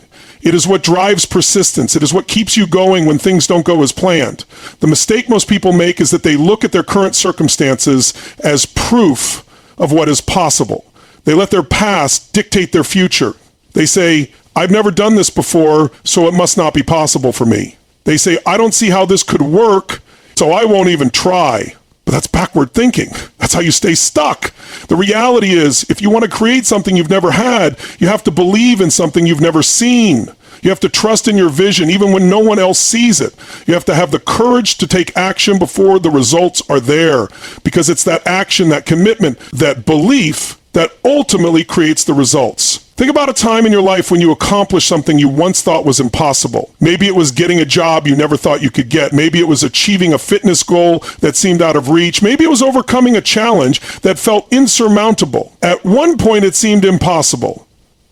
It is what drives persistence. It is what keeps you going when things don't go as planned. The mistake most people make is that they look at their current circumstances as proof of what is possible. They let their past dictate their future. They say, I've never done this before, so it must not be possible for me. They say, I don't see how this could work, so I won't even try. But that's backward thinking. That's how you stay stuck. The reality is, if you want to create something you've never had, you have to believe in something you've never seen. You have to trust in your vision even when no one else sees it. You have to have the courage to take action before the results are there. Because it's that action, that commitment, that belief that ultimately creates the results. Think about a time in your life when you accomplished something you once thought was impossible. Maybe it was getting a job you never thought you could get. Maybe it was achieving a fitness goal that seemed out of reach. Maybe it was overcoming a challenge that felt insurmountable. At one point it seemed impossible,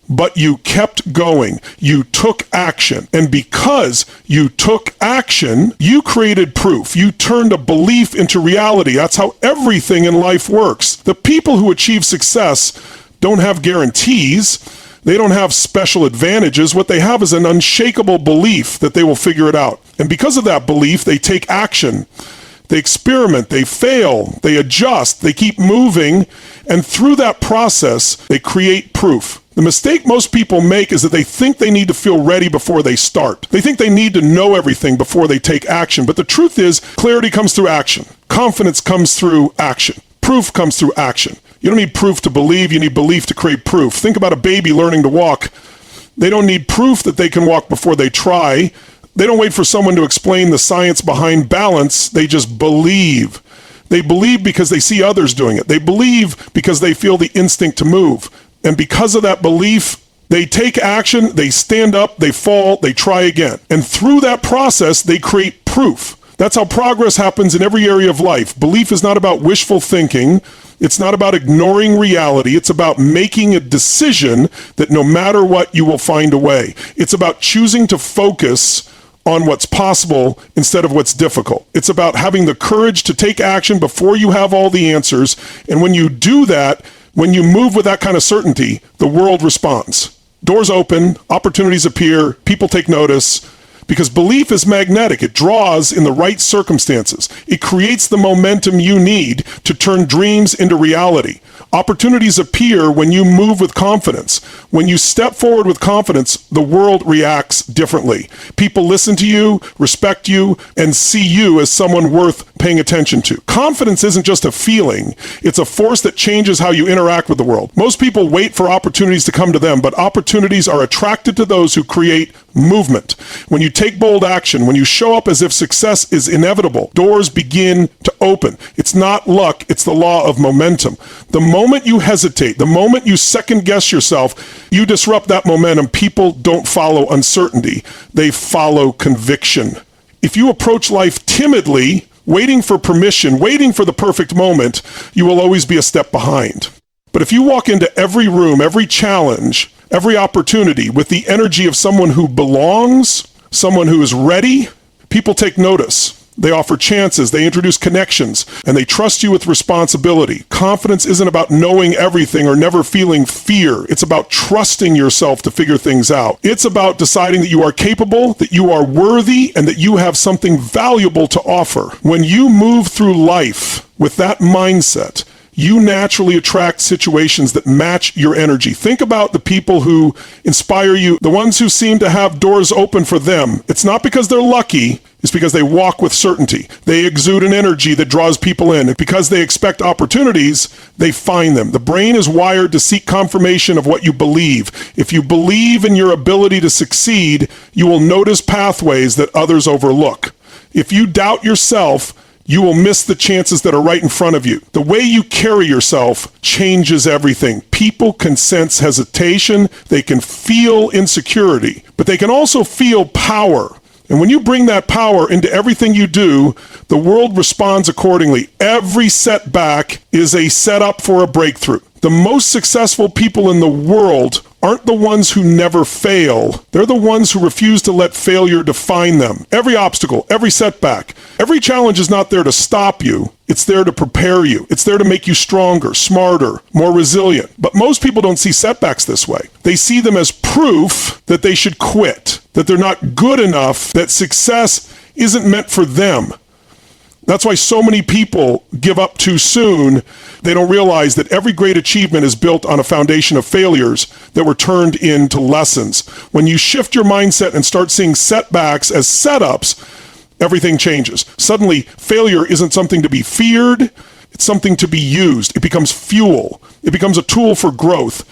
but you kept going. You took action. And because you took action, you created proof. You turned a belief into reality. That's how everything in life works. The people who achieve success don't have guarantees. They don't have special advantages. What they have is an unshakable belief that they will figure it out. And because of that belief, they take action. They experiment, they fail, they adjust, they keep moving, and through that process, they create proof. The mistake most people make is that they think they need to feel ready before they start. They think they need to know everything before they take action. But the truth is, clarity comes through action. Confidence comes through action. Proof comes through action. You don't need proof to believe, you need belief to create proof. Think about a baby learning to walk. They don't need proof that they can walk before they try. They don't wait for someone to explain the science behind balance. They just believe. They believe because they see others doing it. They believe because they feel the instinct to move. And because of that belief, they take action, they stand up, they fall, they try again. And through that process, they create proof. That's how progress happens in every area of life. Belief is not about wishful thinking. It's not about ignoring reality. It's about making a decision that no matter what, you will find a way. It's about choosing to focus on what's possible instead of what's difficult. It's about having the courage to take action before you have all the answers. And when you do that, when you move with that kind of certainty, the world responds. Doors open, opportunities appear, people take notice. Because belief is magnetic. It draws in the right circumstances. It creates the momentum you need to turn dreams into reality. Opportunities appear when you move with confidence. When you step forward with confidence, the world reacts differently. People listen to you, respect you, and see you as someone worth paying attention to. Confidence isn't just a feeling. It's a force that changes how you interact with the world. Most people wait for opportunities to come to them, but opportunities are attracted to those who create movement. When you take bold action, when you show up as if success is inevitable, doors begin to open. It's not luck, it's the law of momentum. The moment you hesitate, the moment you second guess yourself, you disrupt that momentum. People don't follow uncertainty, they follow conviction. If you approach life timidly, waiting for permission, waiting for the perfect moment, you will always be a step behind. But if you walk into every room, every challenge, every opportunity with the energy of someone who belongs, someone who is ready, people take notice. They offer chances, they introduce connections, and they trust you with responsibility. Confidence isn't about knowing everything or never feeling fear. It's about trusting yourself to figure things out. It's about deciding that you are capable, that you are worthy, and that you have something valuable to offer. When you move through life with that mindset, you naturally attract situations that match your energy. Think about the people who inspire you, the ones who seem to have doors open for them. It's not because they're lucky, it's because they walk with certainty. They exude an energy that draws people in. Because they expect opportunities, they find them. The brain is wired to seek confirmation of what you believe. If you believe in your ability to succeed, you will notice pathways that others overlook. If you doubt yourself, you will miss the chances that are right in front of you. The way you carry yourself changes everything. People can sense hesitation, they can feel insecurity, but they can also feel power. And when you bring that power into everything you do, the world responds accordingly. Every setback is a setup for a breakthrough. The most successful people in the world aren't the ones who never fail. They're the ones who refuse to let failure define them. Every obstacle, every setback, every challenge is not there to stop you. It's there to prepare you. It's there to make you stronger, smarter, more resilient. But most people don't see setbacks this way. They see them as proof that they should quit, that they're not good enough, that success isn't meant for them. That's why so many people give up too soon. They don't realize that every great achievement is built on a foundation of failures that were turned into lessons. When you shift your mindset and start seeing setbacks as setups, everything changes. Suddenly, failure isn't something to be feared, it's something to be used. It becomes fuel. It becomes a tool for growth.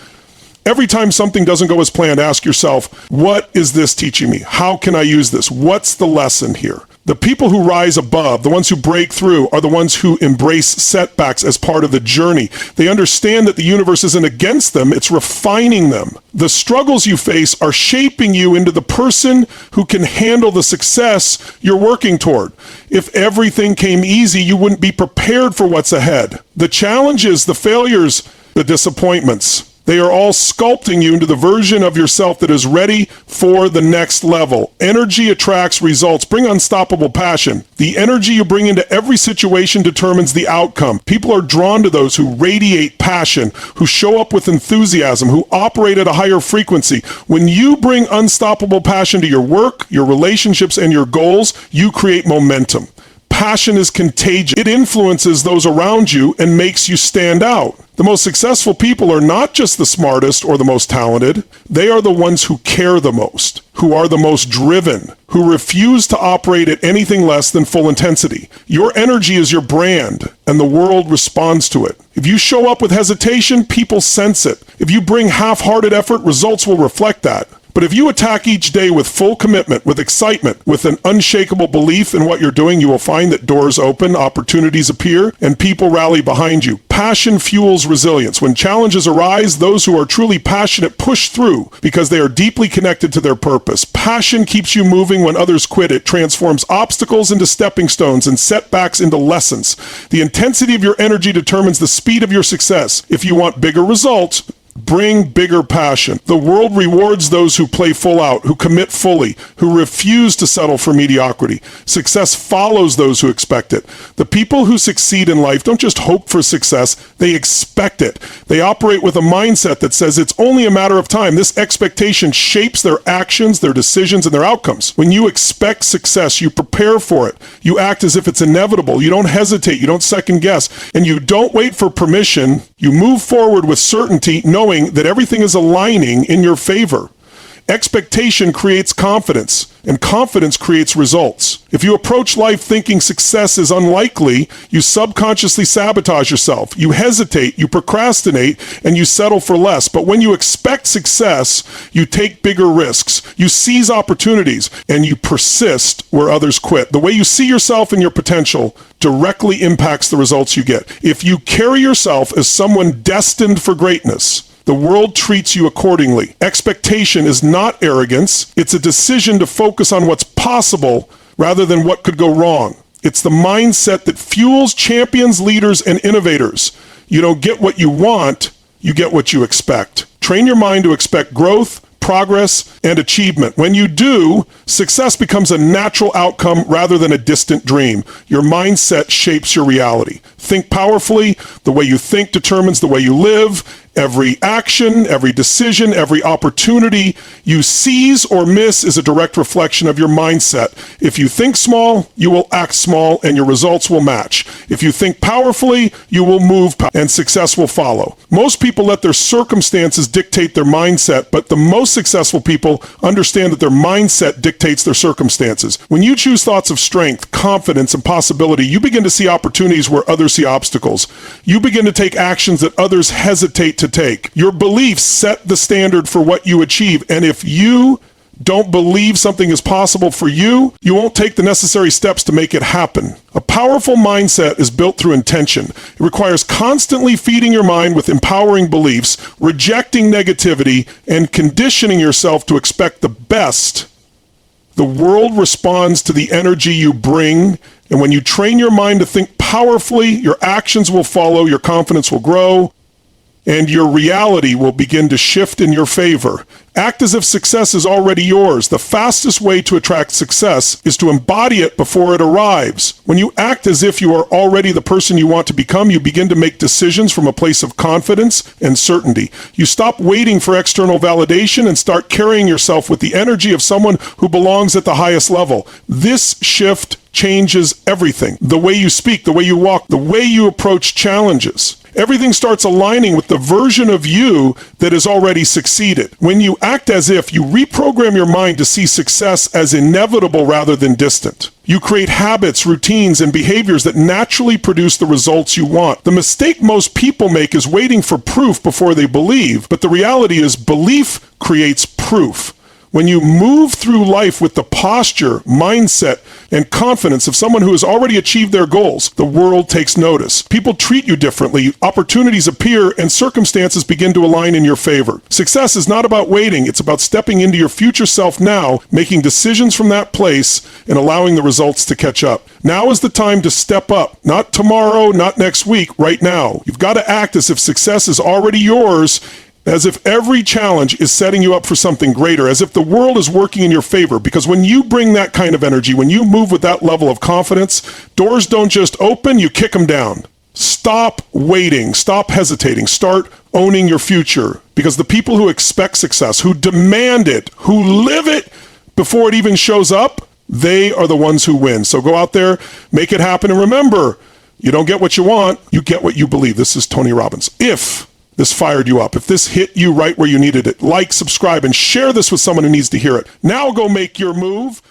Every time something doesn't go as planned, ask yourself, what is this teaching me? How can I use this? What's the lesson here? The people who rise above, the ones who break through, are the ones who embrace setbacks as part of the journey. They understand that the universe isn't against them, it's refining them. The struggles you face are shaping you into the person who can handle the success you're working toward. If everything came easy, you wouldn't be prepared for what's ahead. The challenges, the failures, the disappointments, they are all sculpting you into the version of yourself that is ready for the next level. Energy attracts results. Bring unstoppable passion. The energy you bring into every situation determines the outcome. People are drawn to those who radiate passion, who show up with enthusiasm, who operate at a higher frequency. When you bring unstoppable passion to your work, your relationships, and your goals, you create momentum. Passion is contagious. It influences those around you and makes you stand out. The most successful people are not just the smartest or the most talented. They are the ones who care the most, who are the most driven, who refuse to operate at anything less than full intensity. Your energy is your brand, and the world responds to it. If you show up with hesitation, people sense it. If you bring half-hearted effort, results will reflect that. But if you attack each day with full commitment, with excitement, with an unshakable belief in what you're doing, you will find that doors open, opportunities appear, and people rally behind you. Passion fuels resilience. When challenges arise, those who are truly passionate push through because they are deeply connected to their purpose. Passion keeps you moving when others quit. It transforms obstacles into stepping stones and setbacks into lessons. The intensity of your energy determines the speed of your success. If you want bigger results, bring bigger passion. The world rewards those who play full out, who commit fully, who refuse to settle for mediocrity. Success follows those who expect it. The people who succeed in life don't just hope for success, they expect it. They operate with a mindset that says it's only a matter of time. This expectation shapes their actions, their decisions, and their outcomes. When you expect success, you prepare for it. You act as if it's inevitable. You don't hesitate. You don't second guess. And you don't wait for permission. You move forward with certainty, knowing that everything is aligning in your favor. Expectation creates confidence, and confidence creates results. If you approach life thinking success is unlikely, you subconsciously sabotage yourself. You hesitate, you procrastinate, and you settle for less. But when you expect success, you take bigger risks, you seize opportunities, and you persist where others quit. The way you see yourself and your potential directly impacts the results you get. If you carry yourself as someone destined for greatness, the world treats you accordingly. Expectation is not arrogance. It's a decision to focus on what's possible rather than what could go wrong. It's the mindset that fuels champions, leaders, and innovators. You don't get what you want, you get what you expect. Train your mind to expect growth, progress and achievement. When you do, success becomes a natural outcome rather than a distant dream. Your mindset shapes your reality. Think powerfully. The way you think determines the way you live. Every action, every decision, every opportunity you seize or miss is a direct reflection of your mindset. If you think small, you will act small and your results will match. If you think powerfully, you will move and success will follow. Most people let their circumstances dictate their mindset, but the most successful people understand that their mindset dictates their circumstances. When you choose thoughts of strength, confidence, and possibility, you begin to see opportunities where others see obstacles. You begin to take actions that others hesitate to take. Your beliefs set the standard for what you achieve, and if you don't believe something is possible for you, you won't take the necessary steps to make it happen. A powerful mindset is built through intention. It requires constantly feeding your mind with empowering beliefs, rejecting negativity, and conditioning yourself to expect the best. The world responds to the energy you bring, and when you train your mind to think powerfully, your actions will follow, your confidence will grow, and your reality will begin to shift in your favor. Act as if success is already yours. The fastest way to attract success is to embody it before it arrives. When you act as if you are already the person you want to become, you begin to make decisions from a place of confidence and certainty. You stop waiting for external validation and start carrying yourself with the energy of someone who belongs at the highest level. This shift changes everything. The way you speak, the way you walk, the way you approach challenges. Everything starts aligning with the version of you that has already succeeded. When you act as if, you reprogram your mind to see success as inevitable rather than distant. You create habits, routines, and behaviors that naturally produce the results you want. The mistake most people make is waiting for proof before they believe, but the reality is belief creates proof. When you move through life with the posture, mindset, and confidence of someone who has already achieved their goals, the world takes notice. People treat you differently, opportunities appear, and circumstances begin to align in your favor. Success is not about waiting, it's about stepping into your future self now, making decisions from that place, and allowing the results to catch up. Now is the time to step up. Not tomorrow, not next week, right now. You've got to act as if success is already yours, as if every challenge is setting you up for something greater, as if the world is working in your favor. Because when you bring that kind of energy, when you move with that level of confidence, doors don't just open, you kick them down. Stop waiting, stop hesitating, start owning your future. Because the people who expect success, who demand it, who live it before it even shows up, they are the ones who win. So go out there, make it happen, and remember, you don't get what you want, you get what you believe. This is Tony Robbins. If this fired you up, if this hit you right where you needed it, like, subscribe, and share this with someone who needs to hear it. Now go make your move.